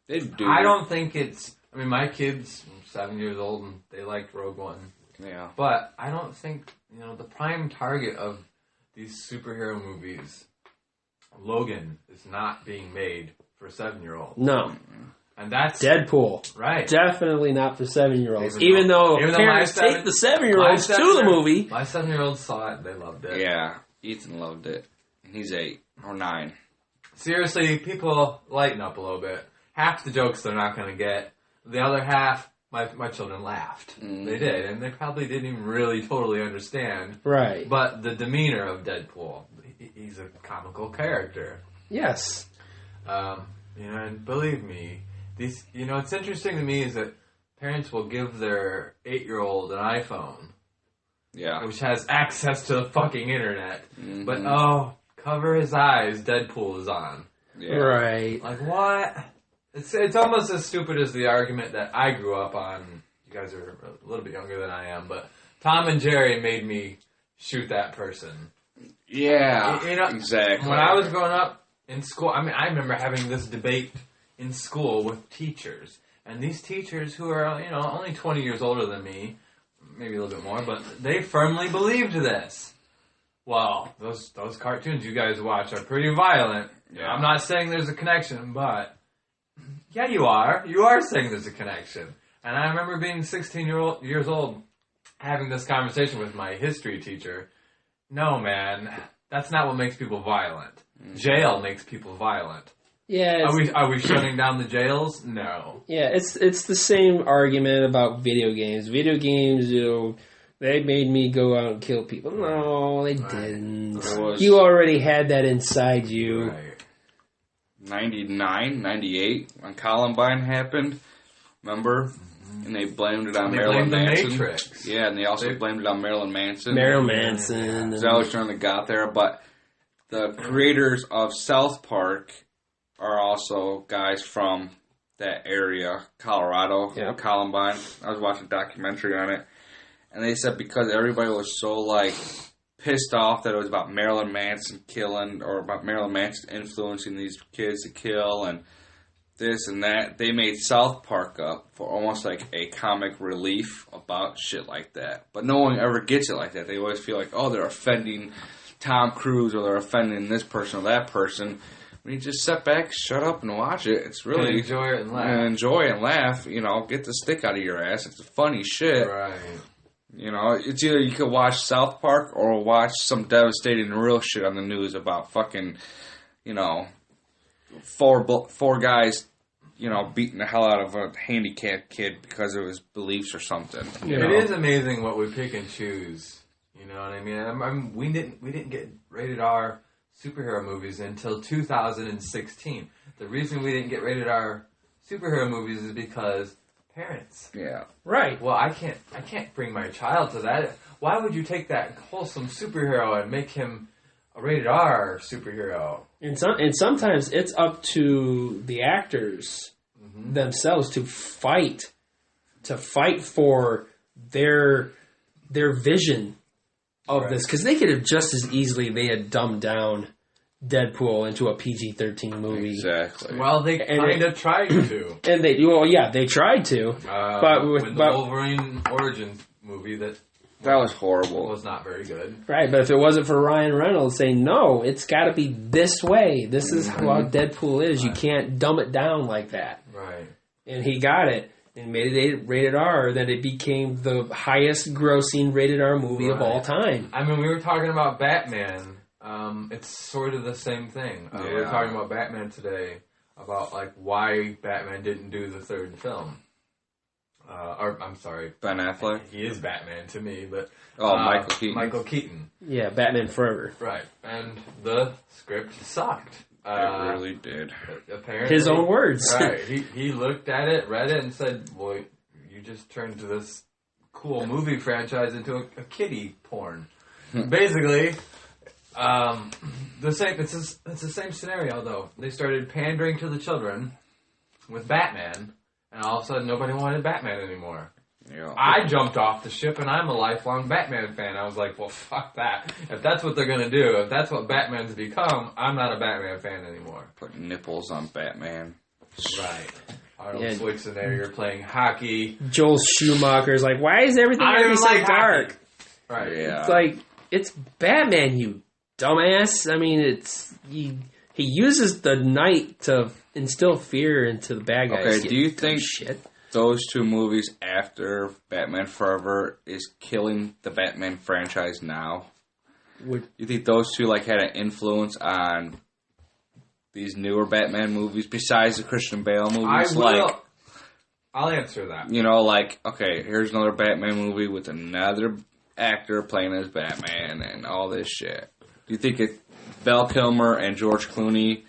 They do.
I don't think it's... I mean, my kid's 7 years old and they liked Rogue One.
Yeah.
But I don't think, the prime target of these superhero movies, Logan, is not being made for a 7-year-old.
No.
And that's...
Deadpool.
Right.
Definitely not for 7-year-olds. Even though parents take the 7-year-olds to the movie.
My 7-year-olds saw it. They loved it.
Yeah. Ethan loved it. He's 8 or 9.
Seriously, people lighten up a little bit. Half the jokes they're not going to get. The other half, my children laughed. Mm-hmm. They did, and they probably didn't even really totally understand.
Right.
But the demeanor of Deadpool, he's a comical character.
Yes.
And believe me, these. What's interesting to me is that parents will give their 8-year-old an iPhone.
Yeah.
Which has access to the fucking internet. Mm-hmm. But, cover his eyes, Deadpool is on.
Yeah.
Right.
Like, what? It's almost as stupid as the argument that I grew up on. You guys are a little bit younger than I am, but Tom and Jerry made me shoot that person.
Yeah, exactly.
When I was growing up in school, I remember having this debate in school with teachers. And these teachers who are, only 20 years older than me, maybe a little bit more, but they firmly believed this. Well, those cartoons you guys watch are pretty violent. Yeah. I'm not saying there's a connection, but... Yeah, you are. You are saying there's a connection. And I remember being 16 years old, having this conversation with my history teacher. No, man, that's not what makes people violent. Mm-hmm. Jail makes people violent.
Yeah.
Are we shutting down the jails? No.
Yeah, it's the same argument about video games. Video games, they made me go out and kill people. No, they didn't. You already had that inside you.
Right.
99, 98, when Columbine happened, remember? Mm-hmm. And they blamed it on Marilyn Manson.
The Matrix.
Yeah, and they also blamed it on Marilyn Manson.
Marilyn Manson.
Because that was during the got there, but the creators of South Park are also guys from that area, Colorado, Columbine. I was watching a documentary on it, and they said because everybody was so, pissed off that it was about Marilyn Manson killing, or about Marilyn Manson influencing these kids to kill, and this and that. They made South Park up for almost like a comic relief about shit like that. But no one ever gets it like that. They always feel like, oh, they're offending Tom Cruise or they're offending this person or that person. When you just sit back, shut up, and watch it, it's really...
enjoy it and laugh.
Enjoy and laugh. You know, get the stick out of your ass. It's funny shit.
Right.
You know, it's either you could watch South Park or watch some devastating real shit on the news about fucking, you know, four guys, you know, beating the hell out of a handicapped kid because of his beliefs or something.
It is amazing what we pick and choose. You know what I mean? We didn't get rated R superhero movies until 2016. The reason we didn't get rated R superhero movies is because parents.
Yeah.
Right.
Well, I can't bring my child to that. Why would you take that wholesome superhero and make him a rated R superhero?
And sometimes it's up to the actors themselves to fight for their vision of this, because they could have just as easily they had dumbed down Deadpool into a PG-13 movie.
Exactly.
Well, they kind of tried to.
And they tried to. But
the Wolverine Origins movie that
was horrible.
Was not very good.
Right, but if it wasn't for Ryan Reynolds saying, no, it's got to be this way. This is how Deadpool is. You can't dumb it down like that.
Right.
And he got it. And made it rated R, then it became the highest grossing rated R movie of all time.
I mean, we were talking about Batman. It's sort of the same thing. We were talking about Batman today, about like why Batman didn't do the third film. I'm sorry,
Ben Affleck.
He is Batman to me, but
Michael Keaton.
Michael Keaton.
Yeah, Batman Forever.
Right, and the script sucked.
It really did.
Apparently,
his own words.
Right. He looked at it, read it, and said, "Well, you just turned this cool movie franchise into a kiddie porn." Basically, the same. It's the same scenario though. They started pandering to the children with Batman, and all of a sudden nobody wanted Batman anymore.
Yeah.
I jumped off the ship, and I'm a lifelong Batman fan. I was like, well, fuck that. If that's what they're going to do, if that's what Batman's become, I'm not a Batman fan anymore.
Put nipples on Batman.
Right. Arnold Schwarzenegger playing hockey.
Joel Schumacher's like, why is everything already so dark?
Right.
Yeah.
It's like, it's Batman, you dumbass. I mean, he uses the night to instill fear into the bad guys.
Okay, do you think
shit?
Those two movies after Batman Forever is killing the Batman franchise now? You think those two had an influence on these newer Batman movies besides the Christian Bale movies?
I'll answer that.
You know, okay, here's another Batman movie with another actor playing as Batman and all this shit. Do you think Val Kilmer and George Clooney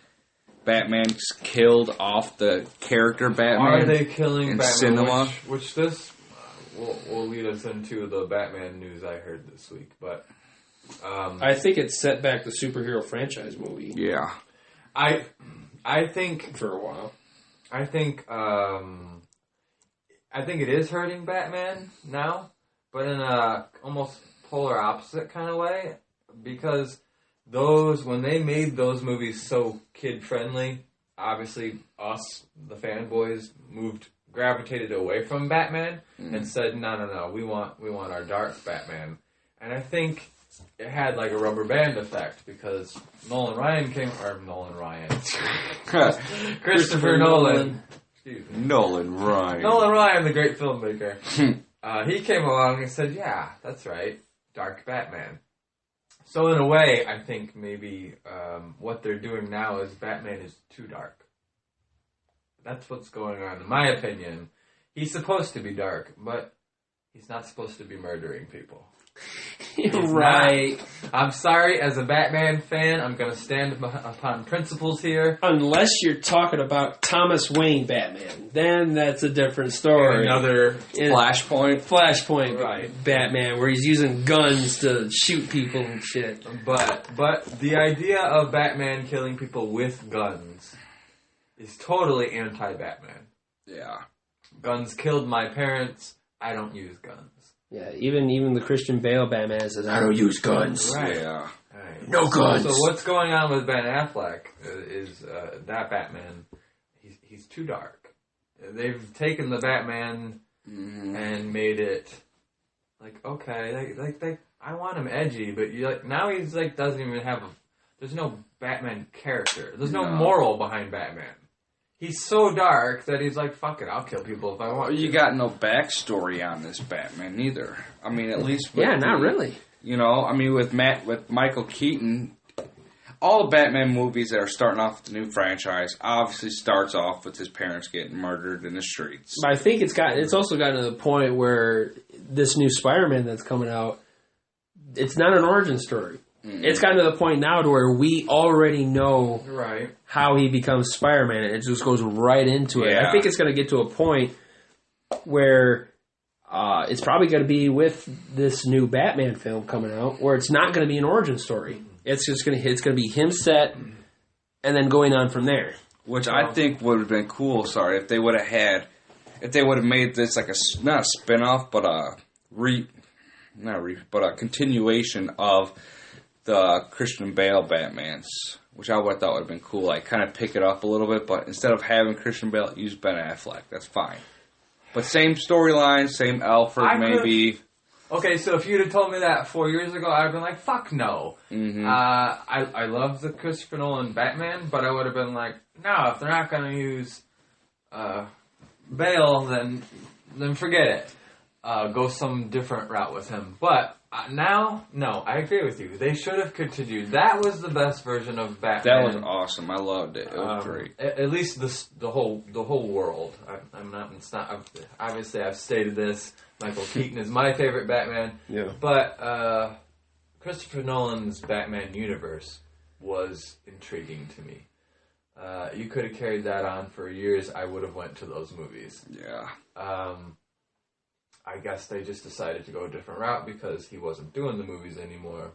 Batman's killed off the character Batman?
Are they killing
in
Batman?
Cinema?
Which this will lead us into the Batman news I heard this week. But
I think it set back the superhero franchise movie.
Yeah,
I think
for a while.
I think it is hurting Batman now, but in a almost polar opposite kind of way, because when they made those movies so kid-friendly, obviously us, the fanboys, gravitated away from Batman and said, no, we want our dark Batman. And I think it had a rubber band effect, because Christopher Nolan. Excuse me.
Nolan
Ryan, the great filmmaker. He came along and said, yeah, that's right, dark Batman. So in a way, I think maybe what they're doing now is Batman is too dark. That's what's going on, in my opinion. He's supposed to be dark, but he's not supposed to be murdering people.
Right.
I'm sorry, as a Batman fan, I'm going to stand upon principles here.
Unless you're talking about Thomas Wayne Batman, then that's a different story.
Another
Flashpoint
right.
Batman, where he's using guns to shoot people and shit.
But the idea of Batman killing people with guns is totally anti-Batman.
Yeah.
Guns killed my parents. I don't use guns.
Yeah, even the Christian Bale Batman says, I don't use guns.
Right.
Yeah.
Right.
No guns.
So what's going on with Ben Affleck is that Batman, he's too dark. They've taken the Batman and made it like, okay, I want him edgy, but now he's like doesn't even have there's no Batman character. There's no moral behind Batman. He's so dark that he's like, fuck it, I'll kill people if I want to.
You got no backstory on this Batman either. I mean, at least with
not really.
You know, I mean, with Michael Keaton, all the Batman movies that are starting off with the new franchise obviously starts off with his parents getting murdered in the streets.
But I think it's also gotten to the point where this new Spider-Man that's coming out, it's not an origin story. Mm-hmm. It's gotten to the point now to where we already know how he becomes Spider-Man. It just goes right into it. I think it's going to get to a point where it's probably going to be with this new Batman film coming out, where it's not going to be an origin story. It's just going to be him set, and then going on from there.
Which I think would have been cool. If they would have made this like not a spinoff, but a continuation of the Christian Bale Batmans, which I would have thought would have been cool. Like kind of pick it up a little bit, but instead of having Christian Bale, use Ben Affleck. That's fine. But same storyline, same Alfred, maybe.
Okay, so if you'd have told me that 4 years ago, I'd have been like, fuck no.
Mm-hmm.
I love the Christopher Nolan Batman, but I would have been like, no, if they're not going to use Bale, then forget it. Go some different route with him. But now, no, I agree with you. They should have continued. That was the best version of Batman.
That was awesome. I loved it. It was great.
At least the whole world. I'm not. It's not. Obviously, I've stated this. Michael Keaton is my favorite Batman.
Yeah.
But Christopher Nolan's Batman universe was intriguing to me. You could have carried that on for years. I would have went to those movies.
Yeah.
I guess they just decided to go a different route because he wasn't doing the movies anymore.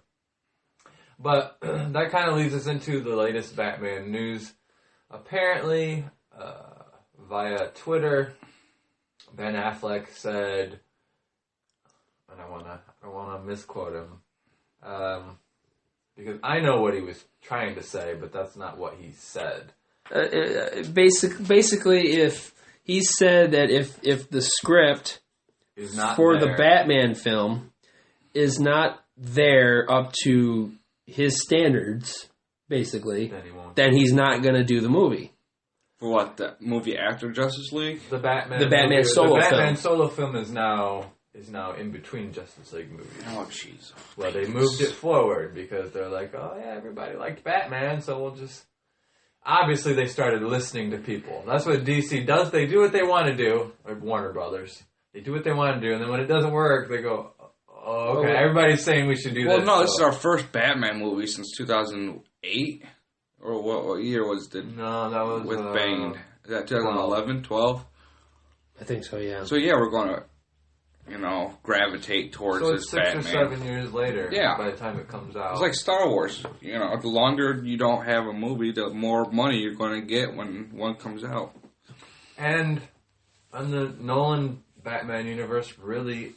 But that kind of leads us into the latest Batman news. Apparently, via Twitter, Ben Affleck said, and I wanna misquote him, because I know what he was trying to say, but that's not what he said.
Basically, if he said that if the script
is not
for
there.
The Batman film is not there up to his standards, basically, then he's not going to do the movie.
For what, the movie after Justice League?
The Batman
solo film.
The Batman solo film is now in between Justice League movies.
Oh, jeez.
Well, they moved it forward because they're like, oh yeah, everybody liked Batman, so we'll just... Obviously, they started listening to people. That's what DC does. They do what they want to do, or Warner Brothers. They do what they want to do, and then when it doesn't work, they go, oh, okay, everybody's saying we should do this.
Well, no, this is our first Batman movie since 2008? Or what year was it?
No, that was...
With Bane. Is that 2011, 12?
I think so, yeah.
So, yeah, we're going to, gravitate towards this Batman.
So it's 6 or 7 years later by the time it comes out.
It's like Star Wars. The longer you don't have a movie, the more money you're going to get when one comes out.
And the Nolan Batman universe really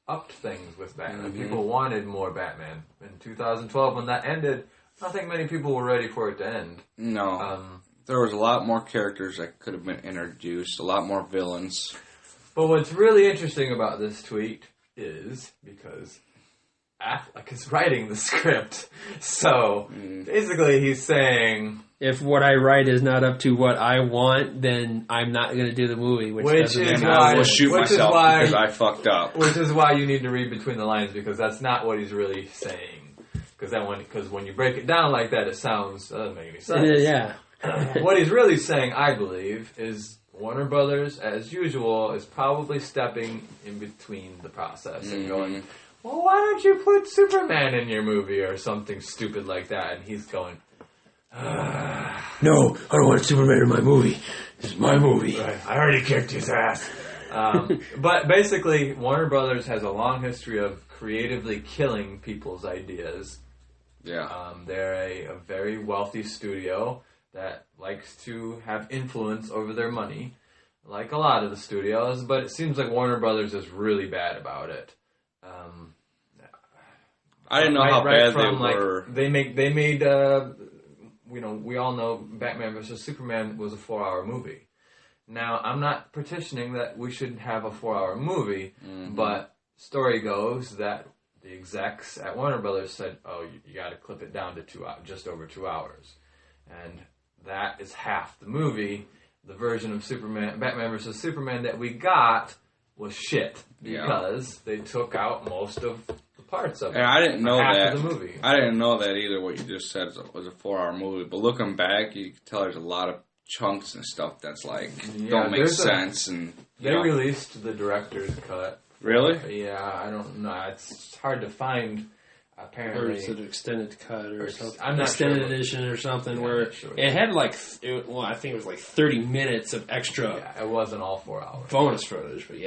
upped things with Batman. Mm-hmm. People wanted more Batman. In 2012, when that ended, I don't think many people were ready for it to end.
No. There was a lot more characters that could have been introduced, a lot more villains.
But what's really interesting about this tweet is because Affleck is writing the script. So, basically he's saying...
If what I write is not up to what I want, then I'm not going to do the movie.
Which is why I will shoot myself because I fucked up.
Which is why you need to read between the lines, because that's not what he's really saying. Because when you break it down like that, it doesn't make any sense.
Yeah.
What he's really saying, I believe, is Warner Brothers, as usual, is probably stepping in between the process and going, well, why don't you put Superman in your movie or something stupid like that? And he's going...
No, I don't want Superman in my movie. This is my movie.
Right. I already kicked his ass. But basically, Warner Brothers has a long history of creatively killing people's ideas.
Yeah.
They're a very wealthy studio that likes to have influence over their money, like a lot of the studios, but it seems like Warner Brothers is really bad about it.
I didn't know how bad they were.
They made we all know Batman vs. Superman was a 4-hour movie. Now, I'm not petitioning that we should have a 4-hour movie, but story goes that the execs at Warner Brothers said, "Oh, you got to clip it down to just over 2 hours," and that is half the movie. The version of Batman vs. Superman that we got was shit because they took out most of the parts of it.
And I didn't know that.
Of the movie.
I didn't know that either. What you just said was a 4-hour movie, but looking back, you can tell there's a lot of chunks and stuff that's like don't make sense. And
they released the director's cut.
Really?
Yeah, I don't know. It's hard to find. Apparently,
or is it an extended cut or something?
I'm not
extended
sure
edition or something where it had I think it was like 30 minutes of extra.
Yeah, it wasn't all 4 hours.
Bonus footage, but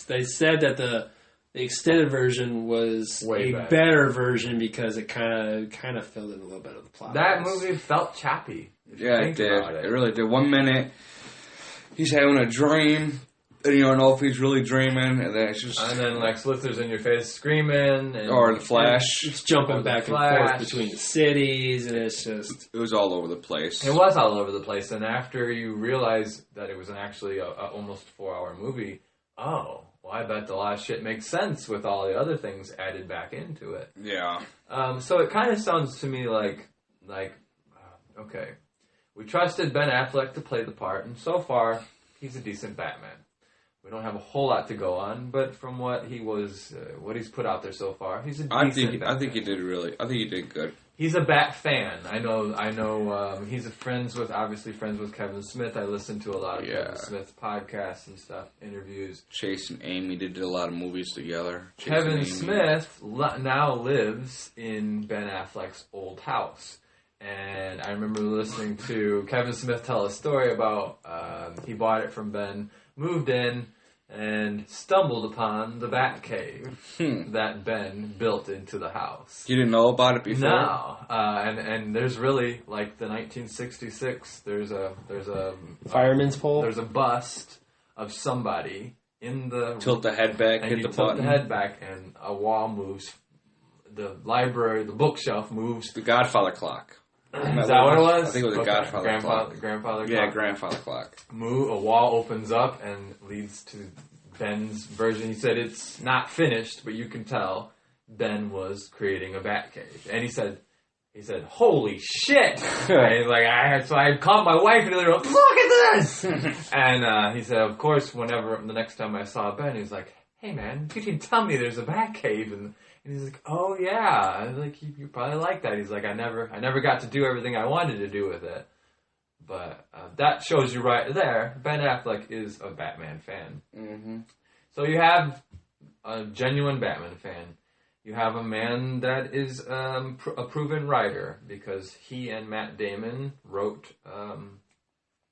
they said that the extended version was
way
better version because it kind of filled in a little bit of the plot.
That movie felt choppy.
Yeah, it did. It really did. 1 minute, he's having a dream. And you don't know if he's really dreaming, and then it's just...
And then Lex Luthor's in your face screaming.
Or the Flash.
It's jumping back and forth between the cities, and it's just...
It was all over the place.
It was all over the place, and after you realize that it was actually a almost 4-hour movie, well, I bet a lot of shit makes sense with all the other things added back into it.
Yeah.
So it kind of sounds to me like, okay, we trusted Ben Affleck to play the part, and so far, he's a decent Batman. We don't have a whole lot to go on, but from what he's put out there so far, he's a decent Batman.
I think he did good.
He's a Bat fan. I know. He's friends with Kevin Smith. I listen to a lot of Kevin Smith podcasts and stuff, interviews.
Chase and Amy did a lot of movies together.
Kevin Smith now lives in Ben Affleck's old house. And I remember listening to Kevin Smith tell a story about he bought it from Ben, moved in, and stumbled upon the Batcave that Ben built into the house.
You didn't know about it before?
No. And there's really, like the 1966, there's a
fireman's pole?
There's a bust of somebody in the...
Tilt the head back, hit the button.
Tilt the head back, and a wall moves. The library, the bookshelf moves.
The Godfather clock.
Is that what it was?
I think it was a Godfather clock.
Grandfather clock?
Yeah, grandfather clock.
A wall opens up and leads to Ben's version. He said it's not finished, but you can tell Ben was creating a Batcave. And he said, holy shit! And he's like, so I called my wife and they were like, look at this! And he said, of course, whenever the next time I saw Ben, he was like, hey man, you didn't tell me there's a Batcave. And he's like, oh yeah. I was like, you probably like that. He's like, I never got to do everything I wanted to do with it. But that shows you right there, Ben Affleck is a Batman fan. Mm-hmm. So you have a genuine Batman fan. You have a man that is a proven writer because he and Matt Damon wrote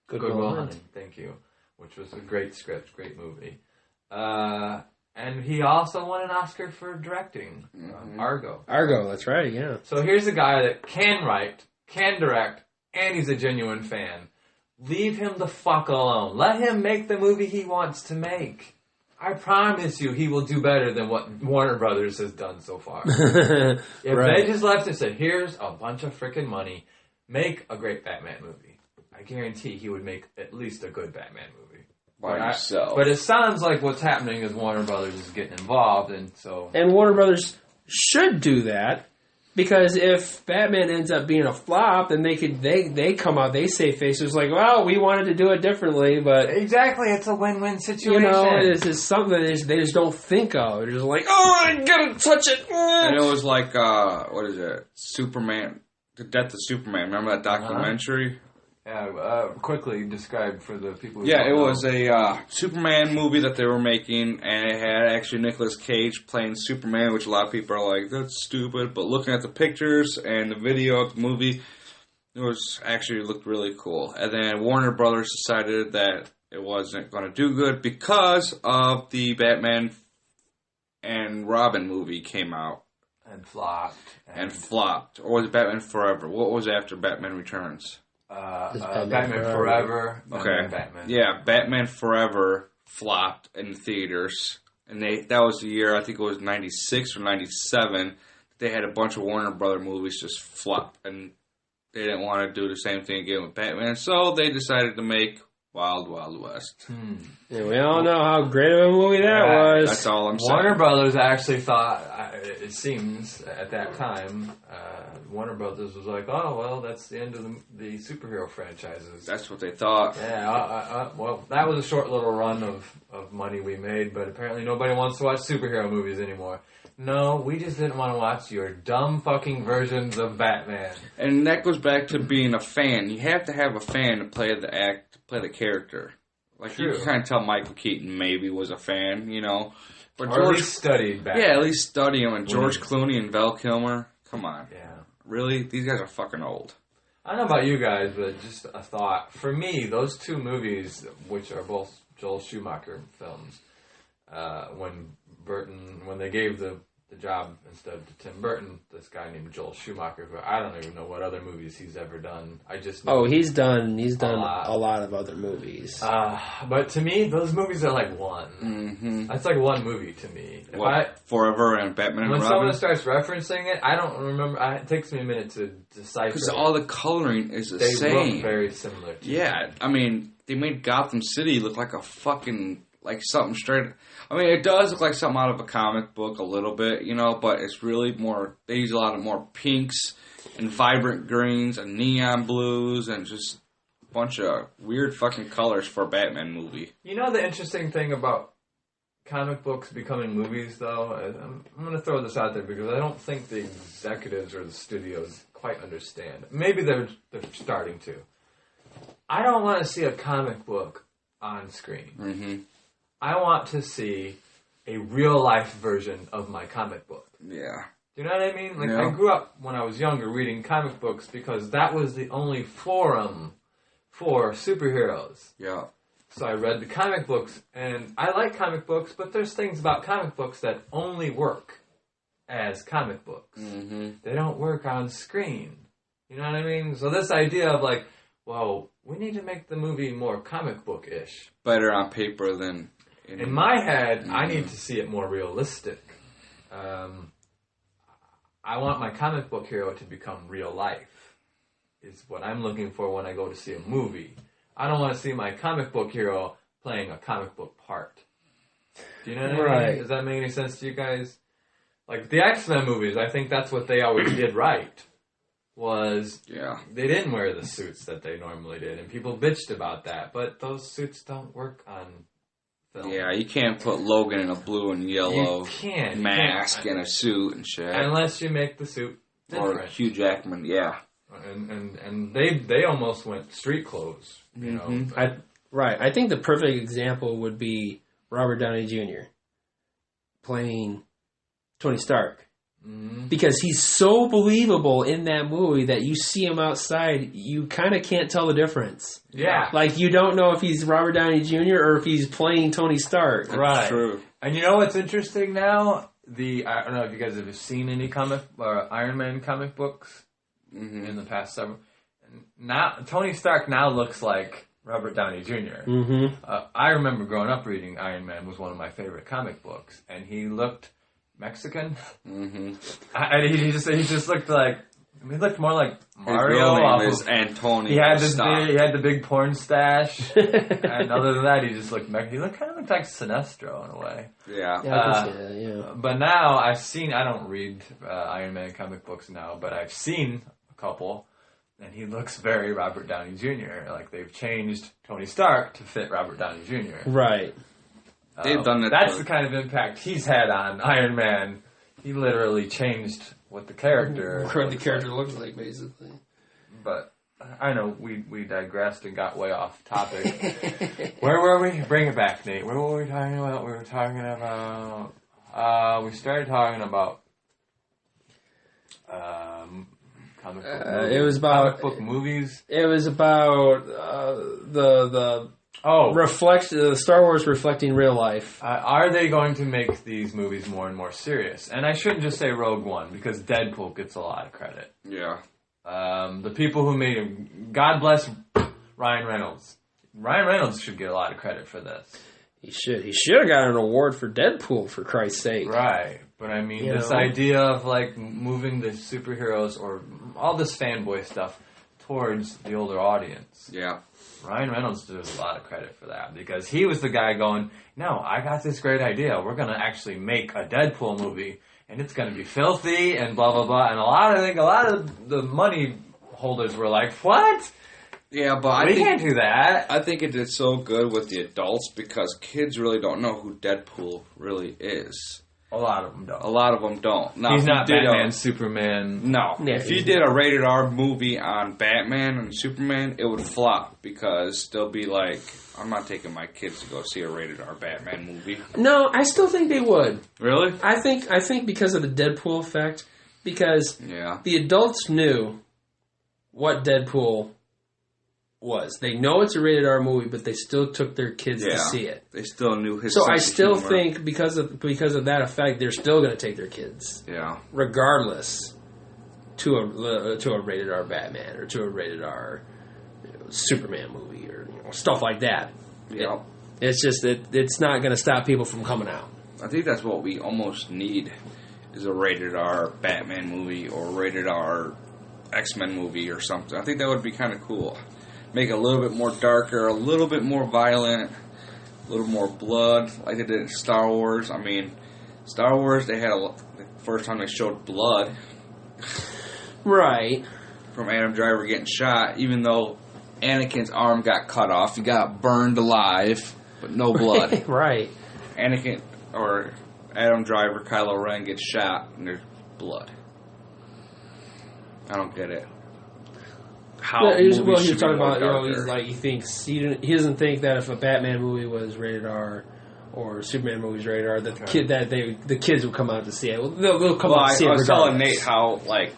Good Will Hunting. Thank you. Which was a great script, great movie. And he also won an Oscar for directing Argo.
Argo, that's right, yeah.
So here's a guy that can write, can direct, and he's a genuine fan. Leave him the fuck alone. Let him make the movie he wants to make. I promise you he will do better than what Warner Brothers has done so far. If they just left and said, here's a bunch of freaking money, make a great Batman movie. I guarantee he would make at least a good Batman movie. But it sounds like what's happening is Warner Brothers is getting involved, and
Warner Brothers should do that because if Batman ends up being a flop, then they come out, they say faces like, well, we wanted to do it differently, but
exactly, it's a win-win situation.
It's just something that they just don't think of. They're just like, oh, I gotta touch it.
And it was like what is it? Superman, The Death of Superman. Remember that documentary?
Quickly describe for the people who
it was a Superman movie that they were making, and it had actually Nicolas Cage playing Superman, which a lot of people are like, that's stupid, but looking at the pictures and the video of the movie, it looked really cool. And then Warner Brothers decided that it wasn't going to do good because of the Batman and Robin movie came out.
And flopped.
Or was it Batman Forever? What was after Batman Returns?
Batman Forever.
Okay.
Batman.
Yeah, Batman Forever flopped in theaters, and that was the year, I think it was 96 or 97. They had a bunch of Warner Brother movies just flop, and they didn't want to do the same thing again with Batman, so they decided to make Wild Wild West.
Yeah, we all know how great of a movie that was.
That's all I'm saying.
Warner Brothers actually thought, it seems, at that time, Warner Brothers was like, oh, well, that's the end of the superhero franchises.
That's what they thought.
Yeah, well, that was a short little run of money we made, but apparently nobody wants to watch superhero movies anymore. No, we just didn't want to watch your dumb fucking versions of Batman.
And that goes back to being a fan. You have to have a fan to play the character. Like,
True.
you can kind of tell Michael Keaton maybe was a fan, you know. But
Or at least studied Batman.
Yeah, at least study him. And George Clooney and Val Kilmer, come on.
Yeah.
Really? These guys are fucking old.
I don't know about you guys, but just a thought. For me, those two movies, which are both Joel Schumacher films, when they gave the job instead of Tim Burton, this guy named Joel Schumacher, who I don't even know what other movies he's ever done. I just know
he's done a lot of other movies.
But to me, those movies are like one.
Mm-hmm.
That's like one movie to me.
Forever and Batman and
when
Robin?
someone starts referencing it, I don't remember. It takes me a minute to decipher.
Because all the coloring is the
they
same.
look very similar.
Yeah, I mean, they made Gotham City look like a fucking, like something straight. I mean, it does look like something out of a comic book a little bit, you know, but it's really more, they use a lot of more pinks and vibrant greens and neon blues and just a bunch of weird fucking colors for a Batman movie.
You know the interesting thing about comic books becoming movies, though? I'm going to throw this out there because I don't think the executives or the studios quite understand. Maybe they're starting to. I don't want to see a comic book on screen.
Mm-hmm.
I want to see a real-life version of my comic book.
Yeah.
Do you know what I mean? Like,
Yeah.
I grew up when I was younger reading comic books because that was the only forum for superheroes.
Yeah.
So I read the comic books, and I like comic books, but there's things about comic books that only work as comic books.
Mm-hmm.
They don't work on screen. You know what I mean? So this idea of like, well, we need to make the movie more comic book-ish.
Better on paper than...
In my head, I need to see it more realistic. I want my comic book hero to become real life, is what I'm looking for when I go to see a movie. I don't want to see my comic book hero playing a comic book part. Do you know what I mean? Does that make any sense to you guys? Like, the X-Men movies, I think that's what they always did right. They didn't wear the suits that they normally did, and people bitched about that, but those suits don't work on film.
Yeah, you can't put Logan in a blue and yellow mask and a suit and shit.
Unless you make the suit different.
Or Hugh Jackman, yeah.
And they almost went street clothes, you know.
I think the perfect example would be Robert Downey Jr. playing Tony Stark. Mm-hmm. Because he's so believable in that movie that you see him outside, you kind of can't tell the difference.
Yeah.
Like, you don't know if he's Robert Downey Jr. or if he's playing Tony Stark.
That's true.
And you know what's interesting now? I don't know if you guys have seen any Iron Man comic books in the past several. Now, Tony Stark now looks like Robert Downey Jr.
Mm-hmm.
I remember growing up reading Iron Man was one of my favorite comic books, and he looked Mexican. Mm-hmm. He just looked like, he looked more like Mario.
His real name is Antonio.
He had the big porn stash, and other than that, he just looked Mexican. He looked kind of like Sinestro in a way.
Yeah.
I can see that, yeah.
But now I don't read Iron Man comic books now, but I've seen a couple, and he looks very Robert Downey Jr. Like, they've changed Tony Stark to fit Robert Downey Jr.
Right.
They've done that.
That's the kind of impact he's had on Iron Man. He literally changed what the character
looks like, basically.
But I know we digressed and got way off topic. Where were we? Bring it back, Nate. What were we talking about? We were talking about. We started talking about. Comic book movies.
It was about
comic book movies.
It was about the reflection, Star Wars reflecting real life.
Are they going to make these movies more and more serious? And I shouldn't just say Rogue One, because Deadpool gets a lot of credit.
Yeah.
The people who made him, God bless Ryan Reynolds. Ryan Reynolds should get a lot of credit for this.
He should. He should have got an award for Deadpool, for Christ's sake.
Right. But I mean, idea of like moving the superheroes or all this fanboy stuff towards the older audience.
Yeah.
Ryan Reynolds deserves a lot of credit for that because he was the guy going, no, I got this great idea. We're going to actually make a Deadpool movie, and it's going to be filthy and blah, blah, blah. And I think a lot of the money holders were like, what?
Yeah, but
We can't do that.
I think it did so good with the adults because kids really don't know who Deadpool really is.
A lot of them don't.
A lot of them don't. Now,
He's
if you
not
did
Batman, Superman.
No.
Yeah,
If you did a rated R movie on Batman and Superman, it would flop because they'll be like, I'm not taking my kids to go see a rated R Batman movie.
No, I still think they would.
Really?
I think because of the Deadpool effect, because
Yeah.
the adults knew what Deadpool was. They know it's a rated R movie, but they still took their kids to see it.
They still knew his
So
sense
I
of
still
humor.
think because of that effect, they're still going to take their kids,
Yeah.
regardless, to a rated R Batman or to a rated R Superman movie or stuff like that.
Yeah.
It's just that it's not going to stop people from coming out.
I think that's what we almost need is a rated R Batman movie or a rated R X-Men movie or something. I think that would be kind of cool. Make it a little bit more darker, a little bit more violent, a little more blood, like they did in Star Wars. I mean, Star Wars, they had the first time they showed blood
Right.
from Adam Driver getting shot, even though Anakin's arm got cut off. He got burned alive, but no blood.
Right.
Anakin, or Adam Driver, Kylo Ren gets shot, and there's blood. I don't get it. How
He was
movies should be
talking
more
about,
darker.
he doesn't think that if a Batman movie was rated R or a Superman movie was rated R, that the kids will come out to see it. Well, they'll come out to see it
I was telling
regardless.
Nate how, like,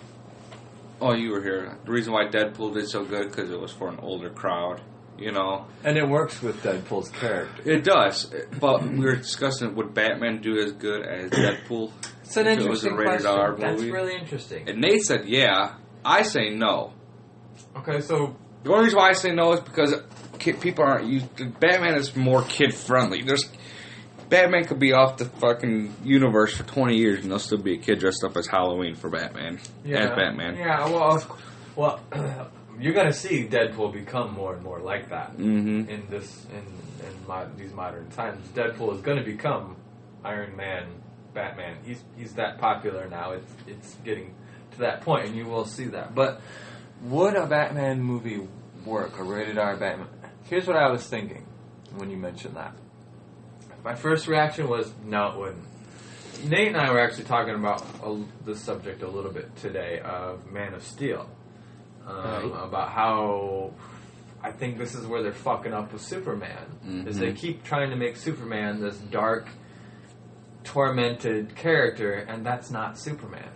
oh, you were here. The reason why Deadpool did so good because it was for an older crowd, you know.
And it works with Deadpool's character.
It does, but we were discussing would Batman do as good as Deadpool?
It's an
if it was a
interesting
rated
question.
R
That's
movie?
really interesting.
And Nate said, yeah. I say no.
Okay, so
The only reason why I say no is because people aren't used. Batman is more kid friendly. Batman could be off the fucking universe for 20 years and there'll still be a kid dressed up as Halloween for Batman. As Batman.
Yeah, well, you're gonna see Deadpool become more and more like that
Mm-hmm.
in these modern times. Deadpool is gonna become Iron Man, Batman. He's that popular now. It's getting to that point, and you will see that. But would a Batman movie work? A rated R Batman? Here's what I was thinking when you mentioned that. My first reaction was, no, it wouldn't. Nate and I were actually talking about this subject a little bit today of Man of Steel. About how I think this is where they're fucking up with Superman. Is they keep trying to make Superman this dark, tormented character, and that's not Superman.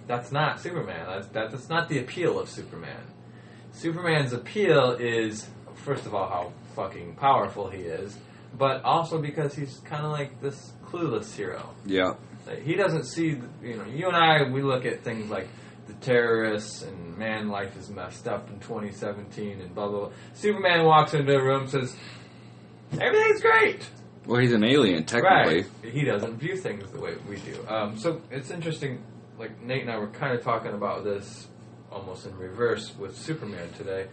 That's not Superman. That's not the appeal of Superman. Superman's appeal is, first of all, how fucking powerful he is, but also because he's kind of like this clueless hero.
Yeah.
Like, he doesn't see, you and I, we look at things like the terrorists and man, life is messed up in 2017 and blah, blah, blah. Superman walks into a room and says, everything's great.
Well, he's an alien, technically.
Right. He doesn't view things the way we do. So it's interesting, like Nate and I were kind of talking about this almost in reverse with Superman today.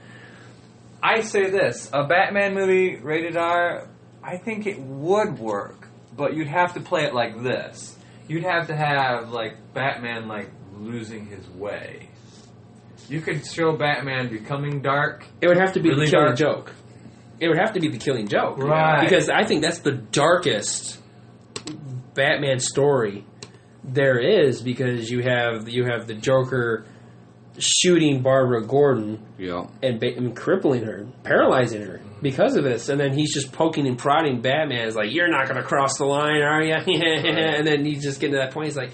I say this, a Batman movie rated R, I think it would work, but you'd have to play it like this. You'd have to have, like, Batman, like, losing his way. You could show Batman becoming dark.
It would have to be
Really
the killing
dark.
joke. It would have to be the killing joke.
Right.
Because I think that's the darkest Batman story there is, because you have the Joker shooting Barbara Gordon
Yeah.
and crippling her, paralyzing her because of this, and then he's just poking and prodding Batman. It's like, you're not going to cross the line, are you? And then he's just getting to that point. He's like,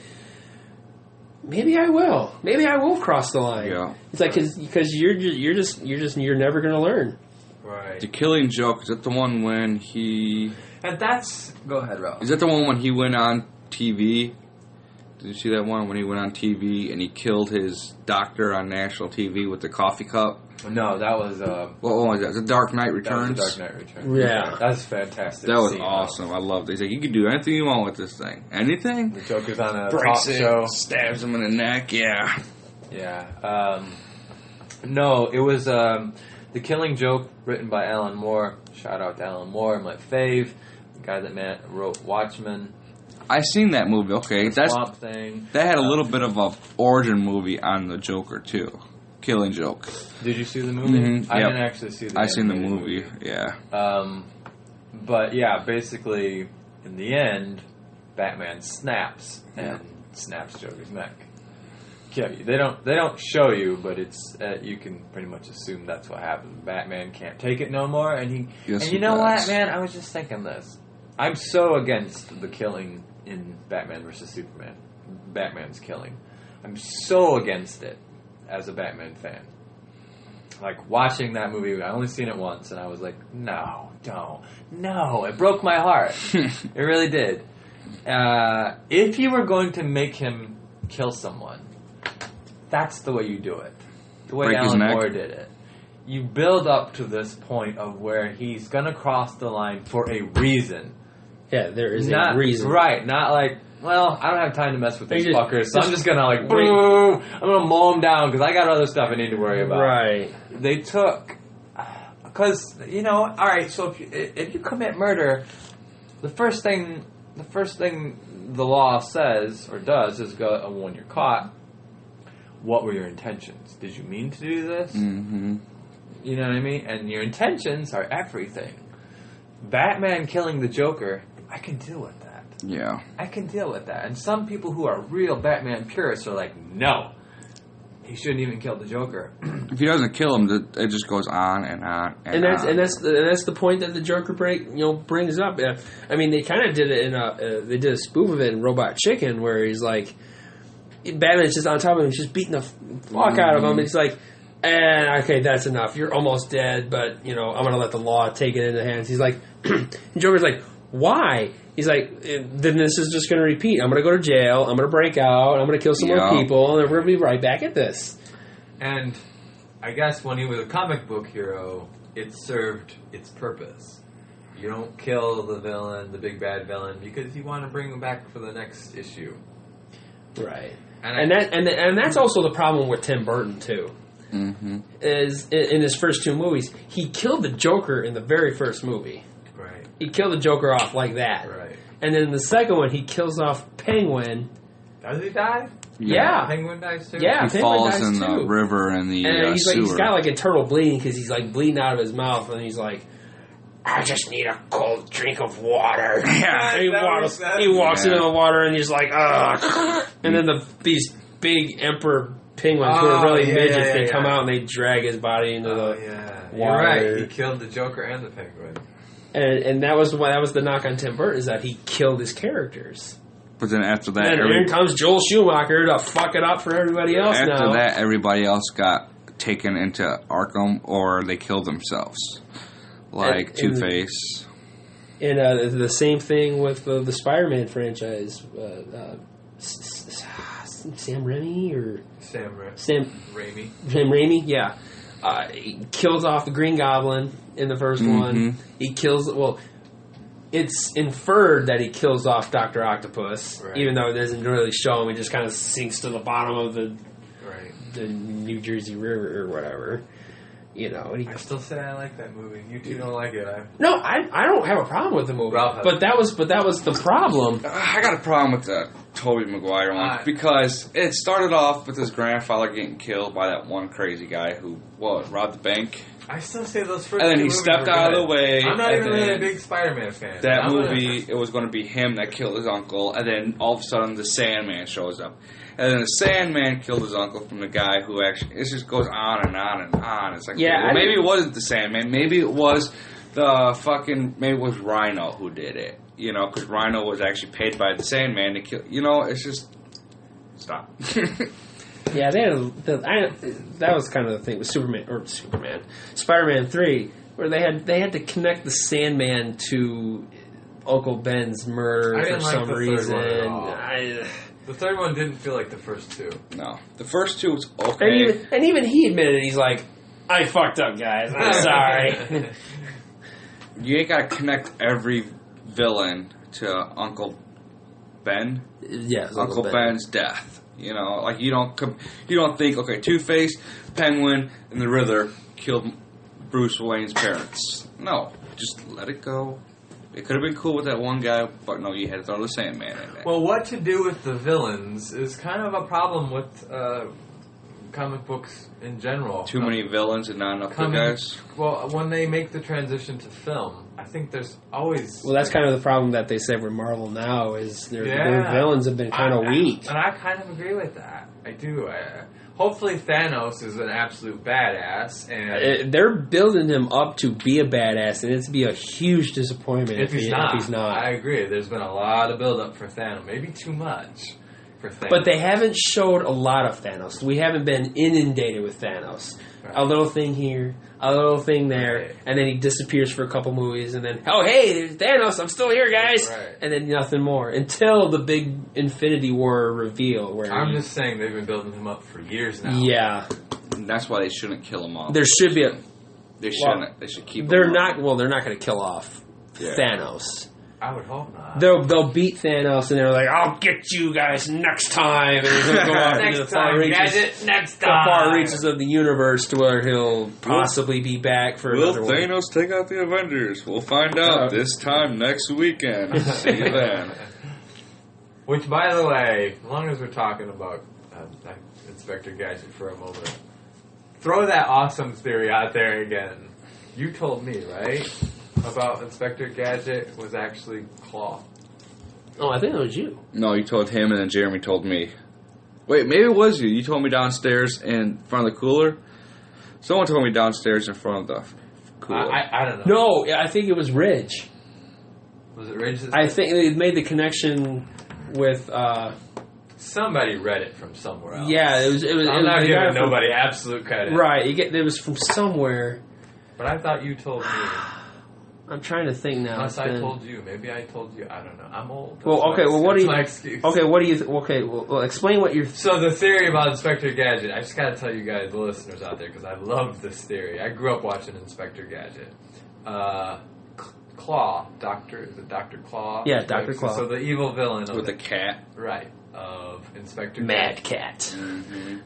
maybe I will. Maybe I will cross the line.
Yeah.
It's like because you're never going to learn.
Right.
The Killing Joke, is that the one when he...
And that's... Go ahead, Ralph.
Is that the one when he went on TV? Did you see that one when he went on TV and he killed his doctor on national TV with the coffee cup?
No, that was...
What one was that? The Dark Knight Returns?
That was The Dark Knight Returns.
Yeah.
That's fantastic.
That was
scene,
awesome. I loved it. He's like, you can do anything you want with this thing. Anything?
The Joker's on a
Breaks
talk
it,
show.
stabs him in the neck, yeah.
Yeah. No, it was The Killing Joke, written by Alan Moore. Shout out to Alan Moore, my fave, the guy that wrote Watchmen.
I seen that movie. Okay,
Swamp Thing.
That had a little bit of a origin movie on the Joker too. Killing Joke.
Did you see the movie?
Mm-hmm,
I didn't actually see the.
I seen the movie. Yeah.
But yeah, basically, in the end, Batman snaps and snaps Joker's neck. Yeah, they don't show you, but it's you can pretty much assume that's what happened. Batman can't take it no more, and you know what, man? I was just thinking this. I'm so against the killing in Batman vs Superman. Batman's killing. I'm so against it as a Batman fan. Like, watching that movie, I only seen it once, and I was like, no, don't. No, it broke my heart. It really did. If you were going to make him kill someone, that's the way you do it. The way Alan Moore did it. You build up to this point of where he's going to cross the line for a reason.
Yeah, there is a reason.
Right, not like, well, I don't have time to mess with these fuckers, so I'm just going to like, boom, I'm going to mow them down because I got other stuff I need to worry about.
Right.
They took, because, alright, so if you commit murder, the first thing the law says or does is go, when you're caught, what were your intentions? Did you mean to do this?
Mm-hmm.
You know what I mean? And your intentions are everything. Batman killing the Joker, I can deal with that.
Yeah.
I can deal with that. And some people who are real Batman purists are like, no, he shouldn't even kill the Joker.
If he doesn't kill him, it just goes on and on
and that's the point that the Joker brings up. I mean, they kind of did it they did a spoof of it in Robot Chicken, where he's like, Batman's just on top of him, just beating the fuck out of him. It's like, okay, that's enough. You're almost dead, but I'm gonna let the law take it into hands. He's like, Joker's like, why? He's like, then this is just gonna repeat. I'm gonna go to jail. I'm gonna break out. I'm gonna kill some more people, and we're gonna be right back at this.
And I guess when he was a comic book hero, it served its purpose. You don't kill the villain, the big bad villain, because you want to bring him back for the next issue.
Right. And that's also the problem with Tim Burton too.
Mm-hmm.
Is in his first two movies, he killed the Joker in the very first movie.
Right.
He killed the Joker off like that.
Right.
And then in the second one, he kills off Penguin.
Does he die?
Yeah.
Penguin dies too?
Yeah,
he
Penguin
falls
dies
in
too.
the river and the
and
sewer.
He's got like internal bleeding because he's like bleeding out of his mouth, and he's like, I just need a cold drink of water.
Yeah.
And he walks into the water and he's like, ugh. And then these big emperor penguins who are really midgets, they come out and they drag his body into the water.
You're right. He killed the Joker and the Penguin.
And that was the knock on Tim Burton, is that he killed his characters.
But then after that,
and in comes Joel Schumacher to fuck it up for everybody else.
After that, everybody else got taken into Arkham, or they killed themselves. Like Two-Face.
And the same thing with the Spider-Man franchise. Sam Raimi or Sam Raimi, yeah. He kills off the Green Goblin in the first one. He kills. Well, it's inferred that he kills off Dr. Octopus, even though it doesn't really show him. It just kind of sinks to the bottom of the New Jersey River or whatever. I
still say I like that movie. You two don't like it.
No, I don't have a problem with the movie. But that was the problem.
I got a problem with the Tobey Maguire one because it started off with his grandfather getting killed by that one crazy guy who robbed the bank.
I still say those first.
And then he stepped out of the way.
I'm not even really a big Spider-Man fan.
That movie, it was going to be him that killed his uncle, and then all of a sudden the Sandman shows up. And then the Sandman killed his uncle from the guy who actually... It just goes on and on and on. It's like, maybe it wasn't the Sandman. Maybe it was maybe it was Rhino who did it. Because Rhino was actually paid by the Sandman to kill... it's just... Stop.
Yeah, that was kind of the thing with Spider-Man 3, where they had to connect the Sandman to Uncle Ben's murder for some reason.
The third one didn't feel like the first two.
No. The first two was okay.
And even he admitted it. He's like, I fucked up, guys. I'm sorry.
You ain't got to connect every villain to Uncle Ben.
Yes,
Uncle Ben's death. You know, like you don't think, okay, Two-Face, Penguin, and the Riddler killed Bruce Wayne's parents. No, just let it go. It could have been cool with that one guy, but no, you had to throw the Sandman in there.
Well, what to do with the villains is kind of a problem with comic books in general.
Too many villains and not enough good guys?
Well, when they make the transition to film, I think there's always...
Well, that's kind of the problem that they say with Marvel now, is their villains have been kind of weak.
And I kind of agree with that. I do. Hopefully Thanos is an absolute badass. And
they're building him up to be a badass, and it's be a huge disappointment if he's not.
I agree. There's been a lot of build-up for Thanos. Maybe too much for Thanos.
But they haven't showed a lot of Thanos. We haven't been inundated with Thanos. Right. A little thing here, a little thing there, right. And then he disappears for a couple movies, and then, oh, hey, there's Thanos, I'm still here, guys!
Right.
And then nothing more. Until the big Infinity War reveal. Where
I'm just saying they've been building him up for years now.
Yeah.
And that's why they shouldn't kill him off.
There should be a...
They shouldn't. Well, they should keep him
they're not. Well, they're not going to kill off Thanos.
I would hope not.
They'll beat Thanos, and they're like, "I'll get you guys next time." And he's going to go off into the far reaches of the universe, to where he'll possibly be back for another one.
Will Thanos take out the Avengers? We'll find out this time next weekend. See you then.
Which, by the way, as long as we're talking about Inspector Gadget for a moment, throw that awesome theory out there again. You told me, right? About Inspector Gadget was actually Claw.
Oh, I think it was you.
No, you told him, and then Jeremy told me. Wait, maybe it was you. You told me downstairs in front of the cooler. Someone told me downstairs in front of the cooler.
I don't know.
No, I think it was Ridge.
Was it Ridge?
I think they made the connection with...
Somebody read it from somewhere else.
Yeah, it was.
I'm not giving nobody absolute credit.
Right, it was from somewhere.
But I thought you told me.
I'm trying to think now.
Unless I told you. Maybe I told you. I don't know. I'm old.
Well, okay. Well, what do you...
my excuse.
Okay, what do you... Okay, well, explain what you're...
So the theory about Inspector Gadget, I just got to tell you guys, the listeners out there, because I loved this theory. I grew up watching Inspector Gadget. Claw. Is it Dr. Claw?
Yeah, Dr. Claw.
So the evil villain...
With the cat.
Right. Of Inspector
Mad
Gadget.
Cat.
Mm-hmm.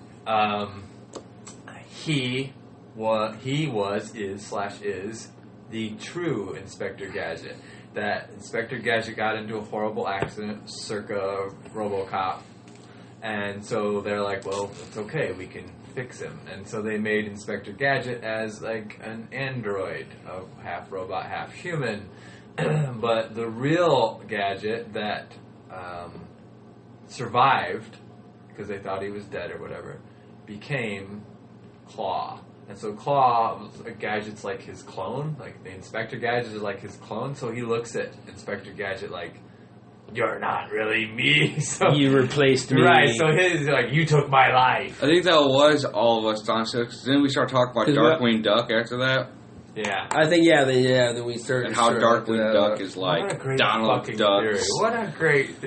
He is the true Inspector Gadget. That Inspector Gadget got into a horrible accident, circa RoboCop, and so they're like, well, it's okay, we can fix him. And so they made Inspector Gadget as like an android, half robot, half human. But the real Gadget that survived, because they thought he was dead or whatever, became Claw. And so Claw, Gadget's like his clone. Like, the Inspector Gadget is like his clone, so he looks at Inspector Gadget like, you're not really me. So,
you replaced me.
Right, so his, like, you took my life.
I think that was all of us downstairs. Then we start talking about Darkwing Duck after that.
Yeah.
I think, then we started...
And how Darkwing Duck is like Donald Duck.
What a great...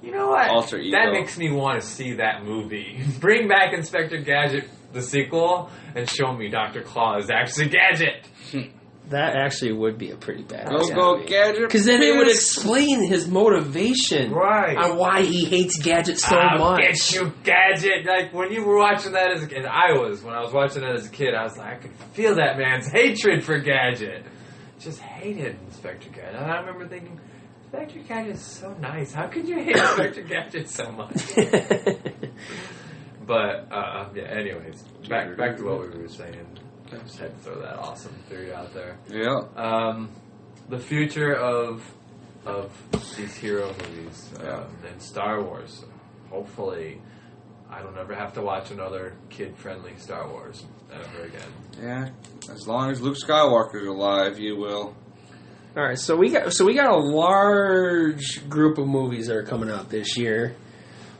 You know what?
Alter ego.
That makes me want to see that movie. Bring back Inspector Gadget, the sequel, and show me Dr. Claw is actually Gadget.
That actually would be a pretty bad
idea. Go Gadget.
Because then it would explain his motivation.
Right.
On why he hates Gadget so
much.
I'll
get you, Gadget. Like, when you were watching that as a kid, when I was watching that as a kid, I was like, I could feel that man's hatred for Gadget. Just hated Inspector Gadget. And I remember thinking, Inspector Gadget is so nice. How could you hate Inspector Gadget so much? But, anyways, back to what we were saying. I just had to throw that awesome theory out there.
Yeah.
The future of these hero movies and Star Wars. Hopefully, I don't ever have to watch another kid-friendly Star Wars ever again.
Yeah, as long as Luke Skywalker's alive, you will.
All right, so we got a large group of movies that are coming out this year.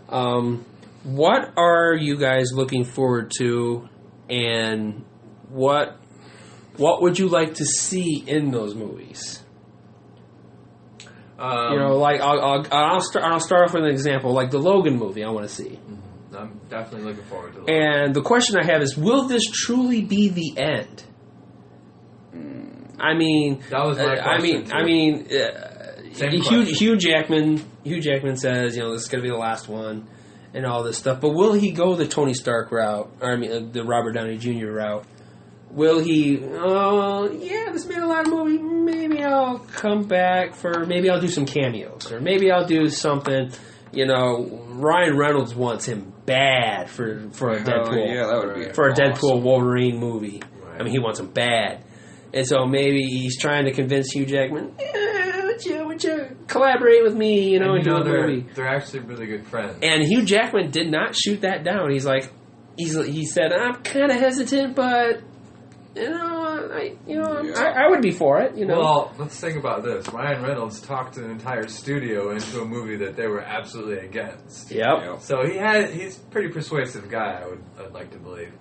What are you guys looking forward to, and what would you like to see in those movies? Like I'll start off with an example, like the Logan movie. I want to see.
I'm definitely looking forward to Logan.
And the question I have is, will this truly be the end? I mean,
that was my question.
Hugh Jackman says, this is going to be the last one. and all this stuff. But will he go the Tony Stark route? Or, I mean, the Robert Downey Jr. route? Will he, this made a lot of money, maybe I'll come back maybe I'll do some cameos, or maybe I'll do something, Ryan Reynolds wants him bad for a Deadpool.
Yeah, that would be
for a
awesome.
Deadpool Wolverine movie.
Right.
I mean, he wants him bad. And so maybe he's trying to convince Hugh Jackman, would you collaborate with me, and do a movie.
They're actually really good friends.
And Hugh Jackman did not shoot that down. He's like, he said, I'm kind of hesitant, but I would be for it.
Well, let's think about this. Ryan Reynolds talked an entire studio into a movie that they were absolutely against.
Yep.
So he's a pretty persuasive guy. I'd like to believe.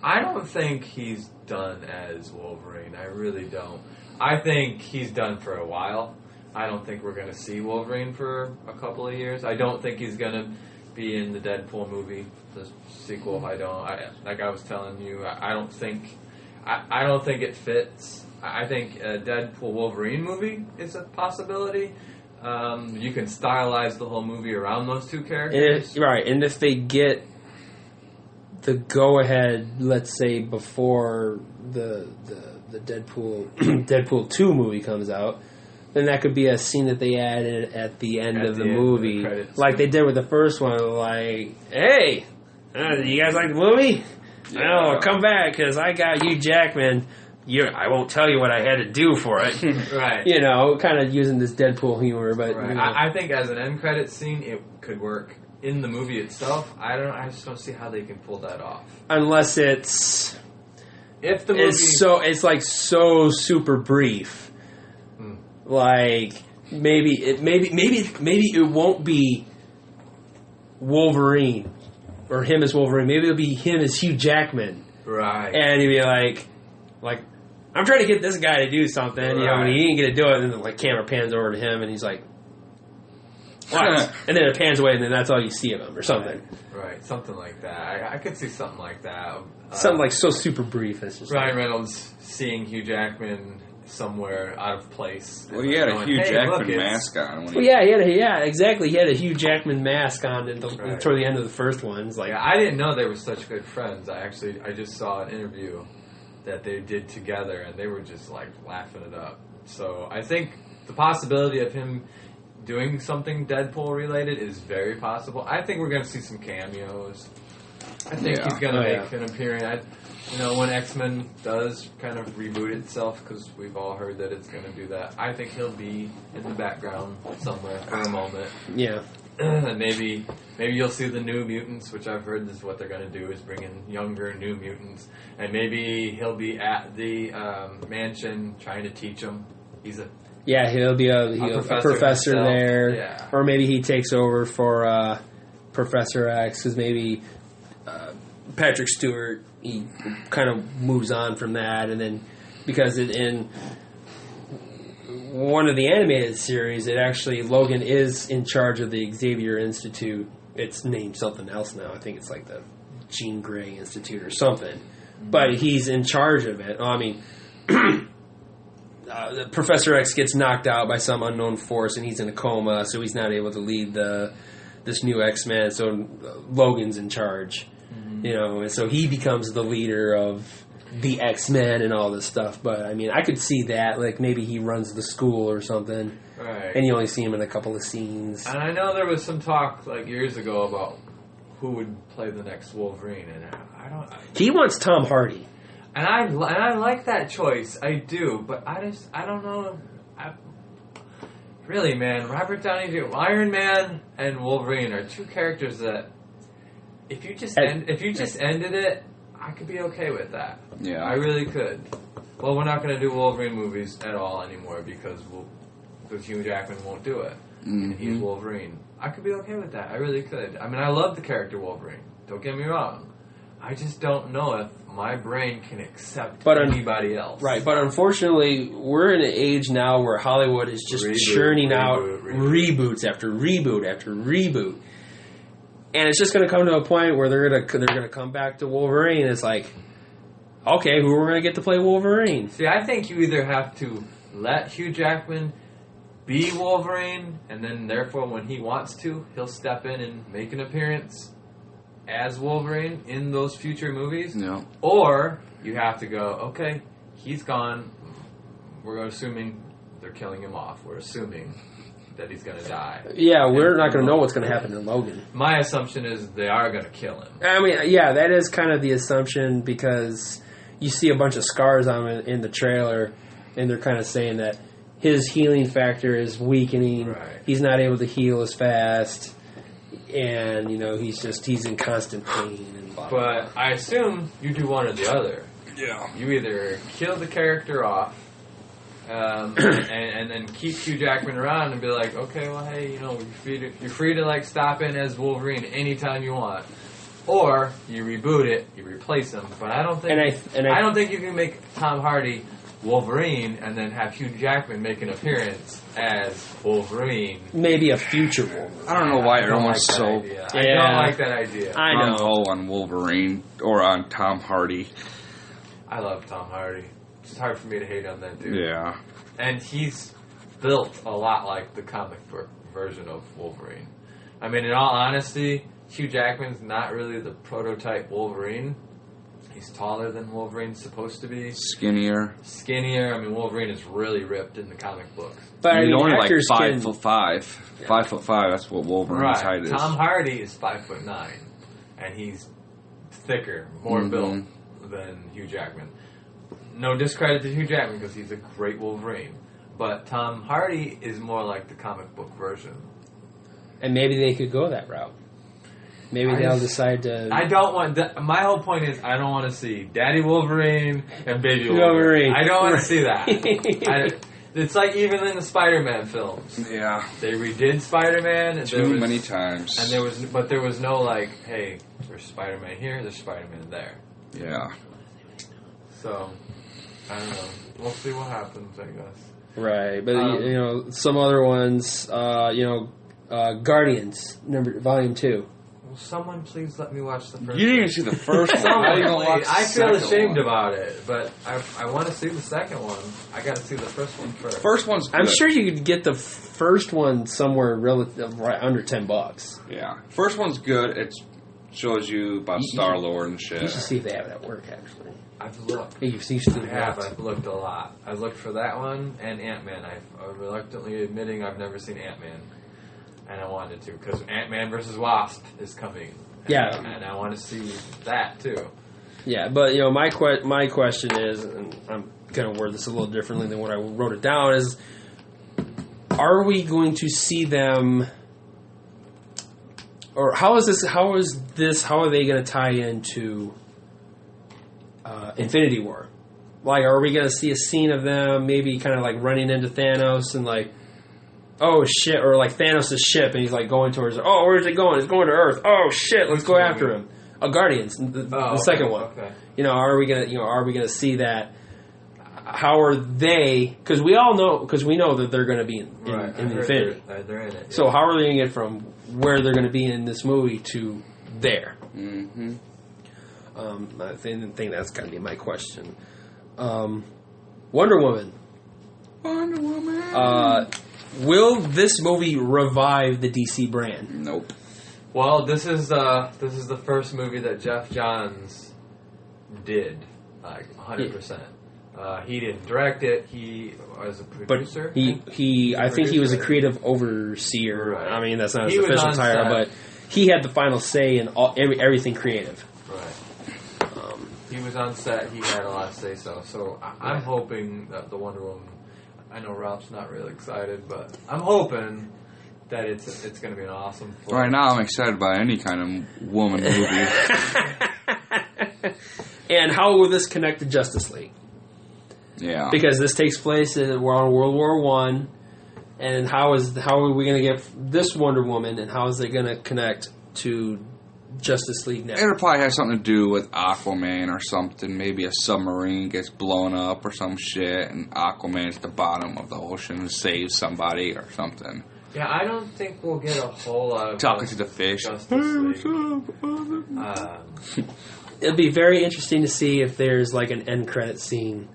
I don't think he's done as Wolverine. I really don't. I think he's done for a while. I don't think we're going to see Wolverine for a couple of years. I don't think he's going to be in the Deadpool movie, the sequel. Like I was telling you, I don't think it fits. I think a Deadpool Wolverine movie is a possibility. You can stylize the whole movie around those two characters.
Right, and if they get the go-ahead, let's say, before the Deadpool Deadpool 2 movie comes out, then that could be a scene that they added at the end of the movie. Like they did with the first one, like, hey, you guys like the movie?
Yeah.
Oh, come back, because I got Hugh Jackman. I won't tell you what I had to do for it.
Right.
Kind of using this Deadpool humor. But
right. I think as an end credit scene, it could work. In the movie itself, I just don't see how they can pull that off.
Unless it's...
If the movie...
It's like so super brief. Like, maybe it won't be Wolverine or him as Wolverine. Maybe it'll be him as Hugh Jackman.
Right.
And he'd be like, I'm trying to get this guy to do something,
right.
when he ain't gonna do it, and then the camera pans over to him, and he's like, what? And then it pans away, and then that's all you see of him, or something.
Right, something like that. I could see something like that.
Something like so super brief. It's just
Ryan Reynolds seeing Hugh Jackman somewhere out of place.
Well, he had a Hugh Jackman mask on.
Exactly. He had a Hugh Jackman mask on toward the end of the first one. It's like,
I didn't know they were such good friends. I just saw an interview that they did together, and they were just like laughing it up. So I think the possibility of him doing something Deadpool related is very possible. I think we're going to see some cameos. I think he's going to make an appearance. When X-Men does kind of reboot itself, because we've all heard that it's going to do that, I think he'll be in the background somewhere for a moment.
Yeah.
Maybe you'll see the New Mutants, which I've heard is what they're going to do, is bring in younger New Mutants. And maybe he'll be at the mansion trying to teach them.
He'll be a professor there.
Yeah.
Or maybe he takes over for Professor X, because maybe Patrick Stewart, he kind of moves on from that, and then because in one of the animated series, Logan is in charge of the Xavier Institute. It's named something else now. I think it's like the Jean Grey Institute or something. Mm-hmm. But he's in charge of it. Professor X gets knocked out by some unknown force, and he's in a coma, so he's not able to lead this new X-Men. So Logan's in charge. And so he becomes the leader of the X-Men and all this stuff. But, I could see that. Like, maybe he runs the school or something.
Right.
And you only see him in a couple of scenes.
And I know there was some talk, years ago about who would play the next Wolverine. And
He wants Tom Hardy.
And I like that choice. I do. But I don't know. Really, man, Robert Downey Jr., Iron Man and Wolverine are two characters that... If you just ended it, I could be okay with that.
Yeah,
I really could. Well, we're not going to do Wolverine movies at all anymore because Hugh Jackman won't do it, and he's Wolverine. I could be okay with that. I really could. I love the character Wolverine. Don't get me wrong. I just don't know if my brain can accept anybody else.
Right, but unfortunately, we're in an age now where Hollywood is just churning out reboots after reboot after reboot. And it's just going to come to a point where they're going to come back to Wolverine. It's like, okay, who are we going to get to play Wolverine?
See, I think you either have to let Hugh Jackman be Wolverine, and then therefore when he wants to, he'll step in and make an appearance as Wolverine in those future movies.
No.
Or you have to go, okay, he's gone. We're assuming they're killing him off. We're assuming that he's going to die.
Yeah, we're not going to know what's going to happen to Logan.
My assumption is they are going to kill him.
I mean, yeah, that is kind of the assumption because you see a bunch of scars on him in the trailer, and they're kind of saying that his healing factor is weakening.
Right.
He's not able to heal as fast, and he's in constant pain. And blah, blah, blah.
But I assume you do one or the other.
Yeah.
You either kill the character off, and then keep Hugh Jackman around and be like, okay, well, hey, you're free to like stop in as Wolverine anytime you want, or you reboot it, you replace him. But I don't think I don't think you can make Tom Hardy Wolverine and then have Hugh Jackman make an appearance as Wolverine.
Maybe a future Wolverine.
I don't know why everyone's
I don't like that idea.
I know.
gung-ho on Wolverine or on Tom Hardy.
I love Tom Hardy. It's hard for me to hate on that dude.
Yeah.
And he's built a lot like the comic book version of Wolverine. I mean, in all honesty, Hugh Jackman's not really the prototype Wolverine. He's taller than Wolverine's supposed to be.
Skinnier.
I mean, Wolverine is really ripped in the comic books.
But
He's only like
actors
5'5". 5'5", that's what Wolverine's height is.
Tom Hardy is 5'9", and he's thicker, more built than Hugh Jackman. No discredit to Hugh Jackman because he's a great Wolverine. But Tom Hardy is more like the comic book version.
And maybe they could go that route. Maybe they'll decide to...
I don't want... My whole point is I don't want to see Daddy Wolverine and Baby Wolverine. I don't want to see that. It's like even in the Spider-Man films.
Yeah.
They redid Spider-Man. And
Too many times.
And there was no like, hey, there's Spider-Man here, there's Spider-Man there.
Yeah.
So, I don't know. We'll see what happens, I guess.
Right, but some other ones, Guardians, Volume 2.
Will someone please let me watch the first one?
You didn't even see the first one. How are you gonna watch the
I feel ashamed
one?
about it, but I want to see the second one. I got to see the first one first.
First one's good.
I'm sure you could get the first one somewhere relative right under $10.
Yeah. First one's good. It shows you about Star-Lord and shit.
You should see if they have it at work, actually.
I've looked.
I've
looked a lot. I've looked for that one and Ant-Man. I'm reluctantly admitting I've never seen Ant-Man. And I wanted to, because Ant-Man vs. Wasp is coming.
Yeah.
And I want to see that, too.
Yeah, but, my question is, and I'm going to word this a little differently than what I wrote it down, is are we going to see them, or how are they going to tie into Infinity War? Like, are we going to see a scene of them maybe kind of like running into Thanos and like, oh shit, or like Thanos' ship and he's like going towards, oh, where's it going? It's going to Earth. Oh shit, let's go after him. Guardians, the second one.
Okay.
Are we gonna see that? How are they? Because we know that they're going to be in Infinity.
They're in it. Yeah.
So how are they going to get from where they're going to be in this movie to there?
Mm-hmm.
I think that's got to be my question. Wonder Woman. Will this movie revive the DC brand?
Nope.
Well, this is the first movie that Jeff Johns did, like 100%. He didn't direct it. He was a producer.
But I think he was a creative overseer.
Right.
I mean, that's not his official title, but he had the final say in everything creative.
Right. He was on set. He had a lot to say so. I'm hoping that the Wonder Woman. I know Ralph's not really excited, but I'm hoping that it's going to be an awesome film.
Right now, I'm excited about any kind of woman movie.
And how will this connect to Justice League?
Yeah.
Because this takes place we're on World War I, and how are we going to get this Wonder Woman, and how is it going to connect to Justice League now?
It'll probably have something to do with Aquaman or something. Maybe a submarine gets blown up or some shit, and Aquaman's at the bottom of the ocean and saves somebody or something.
Yeah, I don't think we'll get a whole lot of
talking to the fish.
Justice League.
It'll be very interesting to see if there's like an end credit scene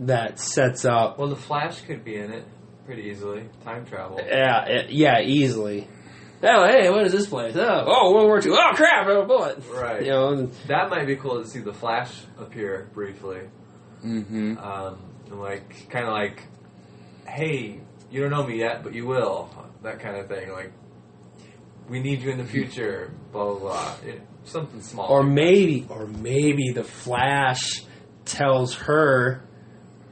that sets up.
Well, the Flash could be in it. pretty easily. Time travel.
Yeah, easily. Oh, hey, what is this place? Oh, World War II. Oh, crap, a bullet.
Right.
You know,
that might be cool to see the Flash appear briefly.
Mm-hmm.
Kind of like, hey, you don't know me yet, but you will. That kind of thing. Like, we need you in the future. Blah blah blah. Something small.
Or maybe the Flash tells her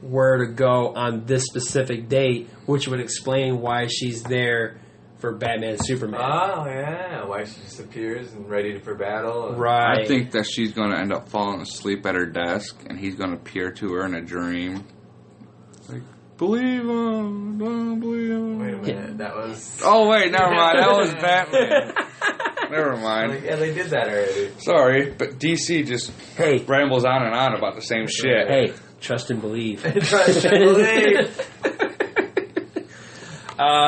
where to go on this specific date, which would explain why she's there for Batman and Superman.
Oh, yeah. Why she just appears and ready for battle.
Right.
I think that she's going to end up falling asleep at her desk, and he's going to appear to her in a dream. Like, believe him, don't believe him.
Wait a minute, that was...
Oh, wait, never mind. That was Batman. Never mind.
Yeah, they did that already.
Sorry, but DC just rambles on and on about the same shit.
Hey, trust and believe.
Trust and believe.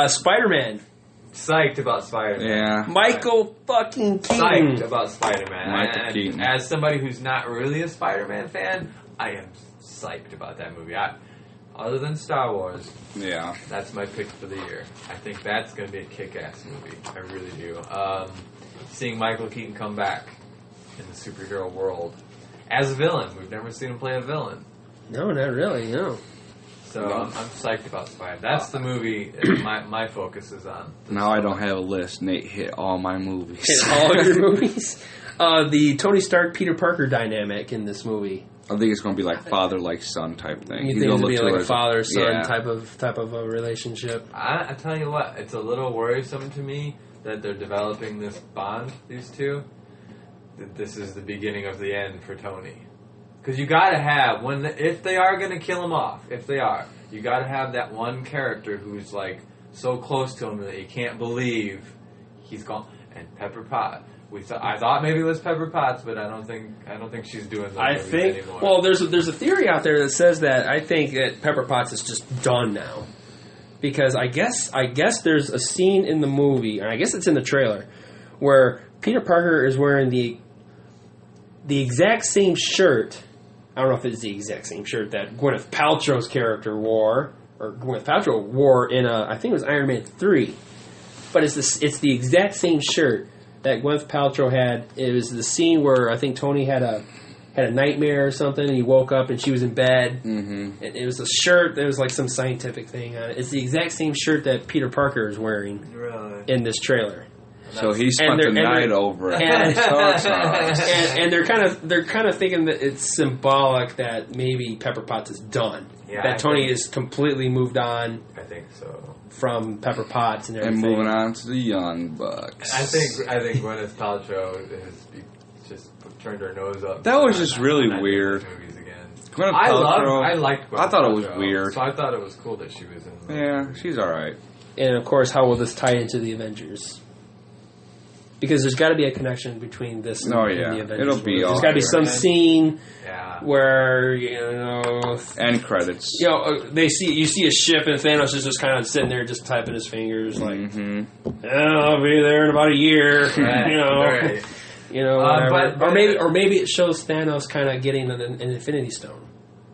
Spider-Man.
Psyched about Spider-Man.
Yeah.
Michael fucking Keaton.
Psyched about Spider-Man.
Michael Keaton.
As somebody who's not really a Spider-Man fan, I am psyched about that movie. Other than Star Wars,
Yeah.
that's my pick for the year. I think that's going to be a kick-ass movie. I really do. Seeing Michael Keaton come back in the superhero world as a villain. We've never seen him play a villain.
No, not really, no.
So I'm psyched about Spider-Man. That's the movie my focus is on.
Now I don't have a list. Nate hit all my movies.
In all your movies. The Tony Stark Peter Parker dynamic in this movie.
I think it's going to be like father like son type thing.
You
He's
think
gonna
it'll be
look to
like
her
a
as
father son
yeah.
type of a relationship?
I tell you what, it's a little worrisome to me that they're developing this bond, these two. That this is the beginning of the end for Tony. Because you got to have, if they are going to kill him off, you got to have that one character who's like so close to him that you can't believe he's gone. And Pepper Potts. I thought maybe it was Pepper Potts, but I don't think she's doing that anymore.
Well, there's a theory out there that says that I think that Pepper Potts is just done now, because I guess there's a scene in the movie, and I guess it's in the trailer, where Peter Parker is wearing the exact same shirt. I don't know if it's the exact same shirt that Gwyneth Paltrow's character wore, or Gwyneth Paltrow wore in I think it was Iron Man 3, but it's the exact same shirt that Gwyneth Paltrow had. It was the scene where I think Tony had a nightmare or something, and he woke up and she was in bed. Mm-hmm. And it was a shirt. There was like some scientific thing on it. It's the exact same shirt that Peter Parker is wearing in this trailer.
So he spent the night over it.
And they're kind of thinking that it's symbolic that maybe Pepper Potts is done.
Yeah,
that Tony is completely moved on.
I think so.
From Pepper Potts and everything.
And moving on to the Young Bucks.
I think Gwyneth Paltrow has just turned her nose up.
That was just really weird.
Movies again.
Gwyneth Paltrow.
I liked Gwyneth
I thought it was
Paltrow,
weird.
So I thought it was cool that she was in.
Yeah, she's all right.
And of course, how will this tie into the Avengers? Because there's got to be a connection between this and the Avengers.
It'll be
there's got to be some scene where
end credits.
You see a ship and Thanos is just kind of sitting there, just typing his fingers, like, I'll be there in about a year.
Right.
Whatever. Or maybe it shows Thanos kind of getting an Infinity Stone.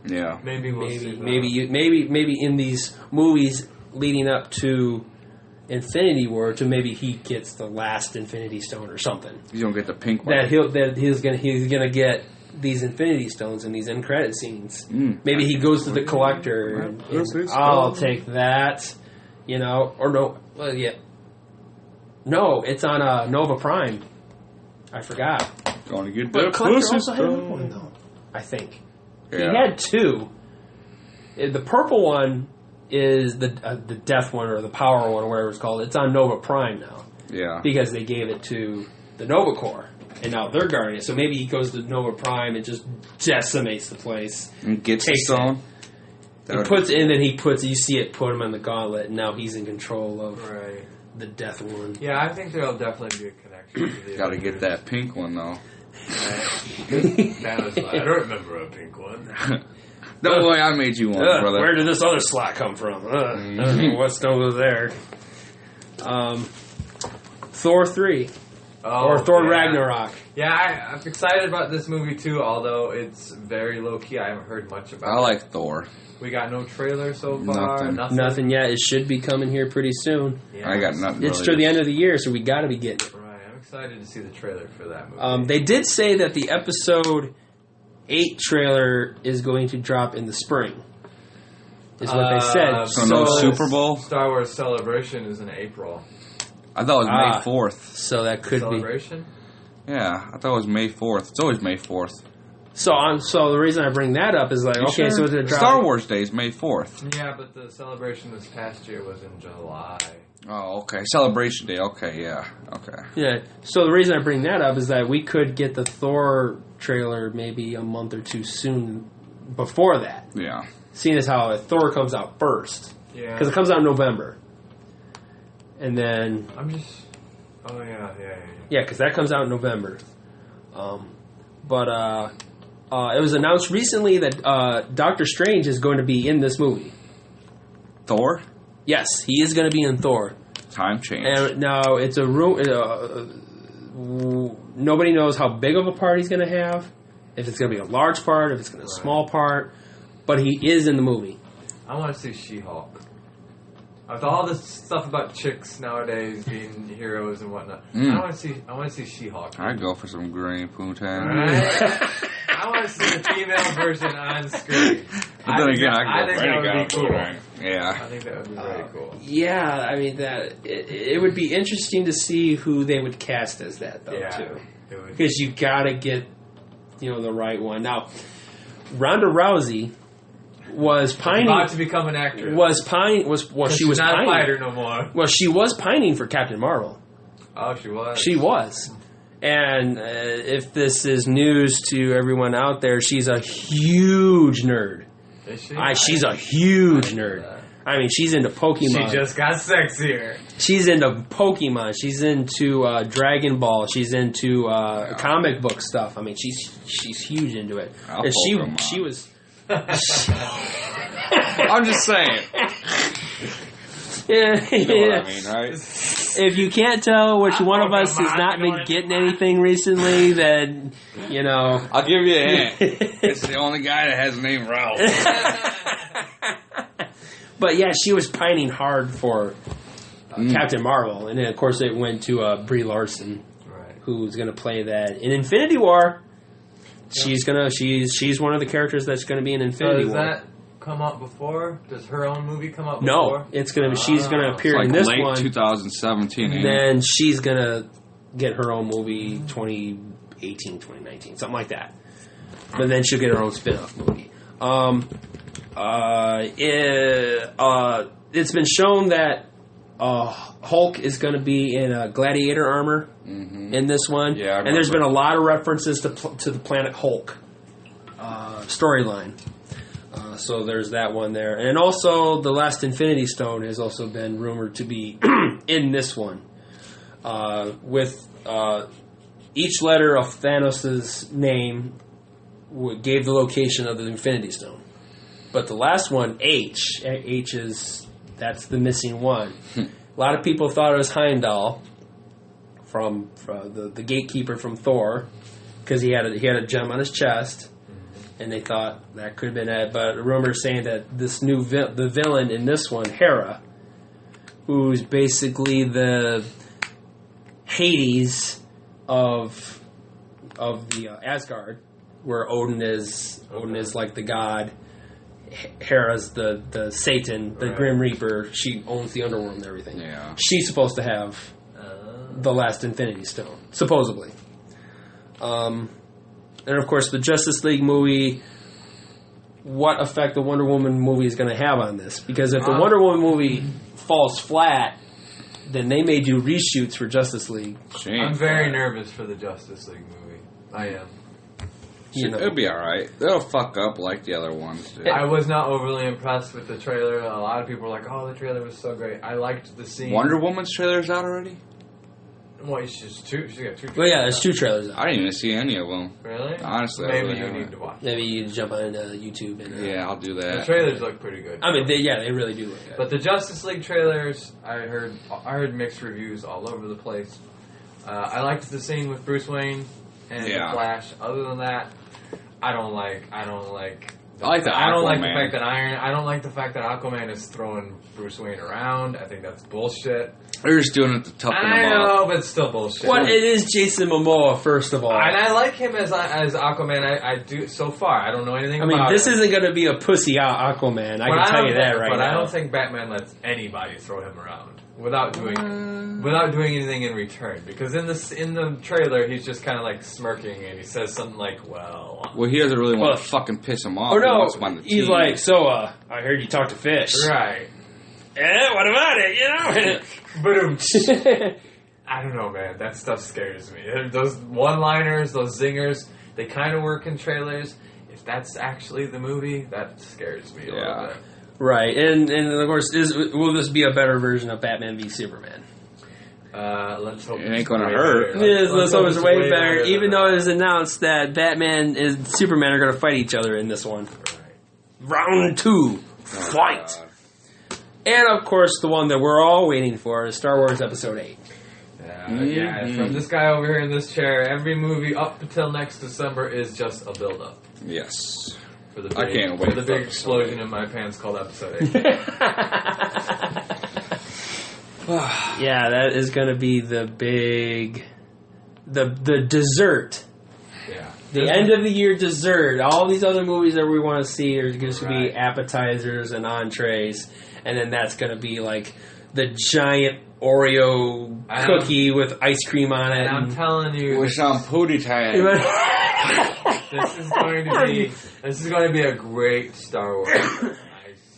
Yeah,
maybe see
maybe in these movies leading up to Infinity War, to maybe he gets the last Infinity Stone or something.
He's gonna get the pink one.
He's gonna get these Infinity Stones in these end credit scenes. Maybe he goes to the collector and I'll take that. Or no, well, yeah. No, it's on Nova Prime. I forgot.
Gonna get
but
that
collector also had another one though. I think he had two. The purple one is the death one or the power one or whatever it's called. It's on Nova Prime now. Yeah. Because they gave it to the Nova Corps. And now they're guarding it. So maybe he goes to Nova Prime and just decimates the place.
And gets the stone.
You see it put him on the gauntlet, and now he's in control of the death one.
Yeah, I think there'll definitely be a connection to the
Gotta get that pink one though.
I don't remember a pink one.
No way, I made you one, brother.
Where did this other slot come from? I don't know what stone was there. Thor 3. or Thor Ragnarok.
Yeah, I'm excited about this movie too, although it's very low key. I haven't heard much about it.
I like Thor.
We got no trailer so far.
Nothing yet. It should be coming here pretty soon.
Yeah,
I got nothing.
It's through the end of the year, so we got to be getting it.
Right, I'm excited to see the trailer for that movie.
They did say that the episode 8 trailer is going to drop in the spring. Is what they said.
So no Super Bowl?
Star Wars Celebration is in April.
I thought it was May 4th.
So that could
Celebration?
Yeah, I thought it was May 4th. It's always May 4th.
So the reason I bring that up is like, okay, so it's a drop.
Star Wars Day is May 4th.
Yeah, but the celebration this past year was in July.
Oh, okay. Celebration Day. Okay, yeah. Okay.
Yeah. So the reason I bring that up is that we could get the Thor trailer maybe a month or two soon before that.
Yeah.
Seeing as how Thor comes out first.
Yeah.
Because it comes out in November. And then...
Oh, yeah.
Yeah, because that comes out in November. But it was announced recently that Doctor Strange is going to be in this movie.
Thor?
Yes, he is going to be in Thor.
Time change.
And now it's a room. Nobody knows how big of a part he's going to have. If it's going to be a large part, if it's going to be a small part. But he is in the movie.
I want to see She-Hulk. After all this stuff about chicks nowadays being heroes and whatnot, I want to see She-Hulk.
I'd go for some green poontang.
Right? I want to see the female version on screen.
But then again, I
think that would be cool.
Yeah.
I think that would be very cool.
Yeah, I mean it would be interesting to see who they would cast as that though too, because you got to get the right one. Now, Ronda Rousey was pining.
About to become an actress.
She was
not
pining.
a fighter no more.
Well, she was pining for Captain Marvel.
Oh, she was.
She was. And if this is news to everyone out there, she's a huge nerd.
Is she?
She's a huge nerd. I mean, she's into Pokemon.
She just got sexier.
She's into Pokemon. She's into Dragon Ball. She's into comic book stuff. I mean, she's huge into it. And she was.
I'm just saying.
Yeah,
you know what I mean, right?
If you can't tell which one of us has not been getting anything recently, then
I'll give you a hint. It's the only guy that has a name Ralph.
But yeah, she was pining hard for Captain Marvel, and then of course it went to Brie Larson, who's going to play that in Infinity War. She's one of the characters that's going to be in Infinity War.
Does that come out before? Does her own movie come out
No,
before?
it's going to. She's going to appear in this
late
one.
2017.
And then she's going to get her own movie 2018, 2019, something like that. But then she'll get her own spin-off movie. It's been shown that Hulk is going to be in a gladiator armor in this one. Yeah, and there's been a lot of references to the Planet Hulk storyline. So there's that one there. And also, the last Infinity Stone has also been rumored to be in this one. With each letter of Thanos' name gave the location of the Infinity Stone. But the last one, H that's the missing one. A lot of people thought it was Heimdall from the gatekeeper from Thor, because he had a gem on his chest, and they thought that could have been it. But rumors saying that this new the villain in this one, Hera, who's basically the Hades of the Asgard, where Odin is like the god. Hera's the Satan, the Grim Reaper. She owns the underworld and everything.
Yeah.
She's supposed to have the last Infinity Stone, supposedly. And of course, the Justice League movie. What effect the Wonder Woman movie is going to have on this? Because if the Wonder Woman movie falls flat, then they may do reshoots for Justice League.
I'm very nervous for the Justice League movie. I am.
It'll be alright. They'll fuck up like the other ones do.
I was not overly impressed with the trailer. A lot of people were like, oh, the trailer was so great. I liked the scene.
Wonder Woman's trailer's out already?
Well, she's got two trailers.
Well, yeah, there's 2 trailers out.
I didn't even see any of them.
Really?
Honestly,
maybe you need to watch.
Maybe you jump on YouTube and...
yeah, I'll do that.
The trailers look pretty good.
I mean, they really do look good.
But the Justice League trailers, I heard mixed reviews all over the place. I liked the scene with Bruce Wayne and the Flash. Other than that, I don't like the fact that I don't like the fact that Aquaman is throwing Bruce Wayne around. I think that's bullshit.
They're just doing it to toughen him up.
I know, but it's still bullshit.
Well, it is Jason Momoa, first of all.
And I like him as Aquaman. I do so far. I don't know anything about him.
I mean, this isn't going to be a pussy out Aquaman. I can tell you that right now.
But I don't think Batman lets anybody throw him around without doing anything in return. Because in the trailer, he's just kind of like smirking and he says something like, "Well,
he doesn't really want to fucking piss him off.
Or no,
he wants him on the team.
He's like, so I heard you talk to fish,
right?
Yeah, what about it? You know."
I don't know, man. That stuff scares me. Those one-liners, those zingers, they kind of work in trailers. If that's actually the movie, that scares me a little bit.
Right, and of course, will this be a better version of Batman v Superman?
Let's hope
it ain't gonna hurt.
Let's hope it's way better. Even though it was announced that Batman and Superman are going to fight each other in this one. Right. Round 2, fight. And, of course, the one that we're all waiting for is Star Wars Episode 8.
Yeah, from this guy over here in this chair, every movie up until next December is just a build-up.
Yes.
For the big,
I can't wait
for the big explosion in my pants called Episode 8.
Yeah, that is going to be the big... The dessert. Yeah. The end of the year dessert. All these other movies that we want to see are just going to be appetizers and entrees. And then that's going to be like the giant Oreo cookie with ice cream on it.
And I'm telling you,
with some pooty time.
This is going to be a great Star Wars.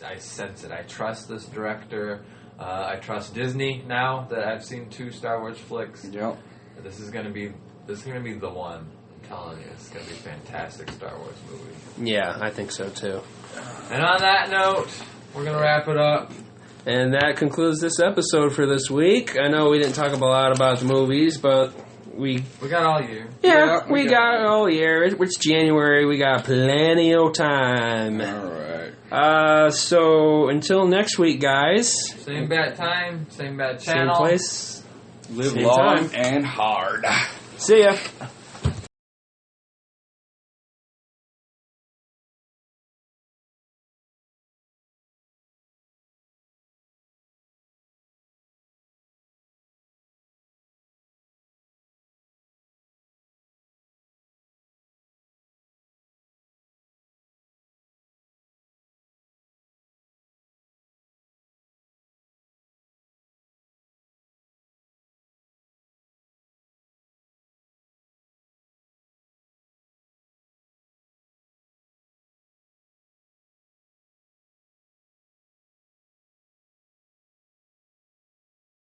I sense it. I trust this director. I trust Disney now that I've seen 2 Star Wars flicks.
Yep.
This is going to be the one. I'm telling you, it's going to be a fantastic Star Wars movie.
Yeah, I think so too.
And on that note, we're going to wrap it up.
And that concludes this episode for this week. I know we didn't talk a lot about the movies, but we
got all year.
Yeah, we got all year. It's January. We got plenty of time.
All right.
So until next week, guys.
Same bad time, same bad channel.
Same place.
Live long and hard.
See ya.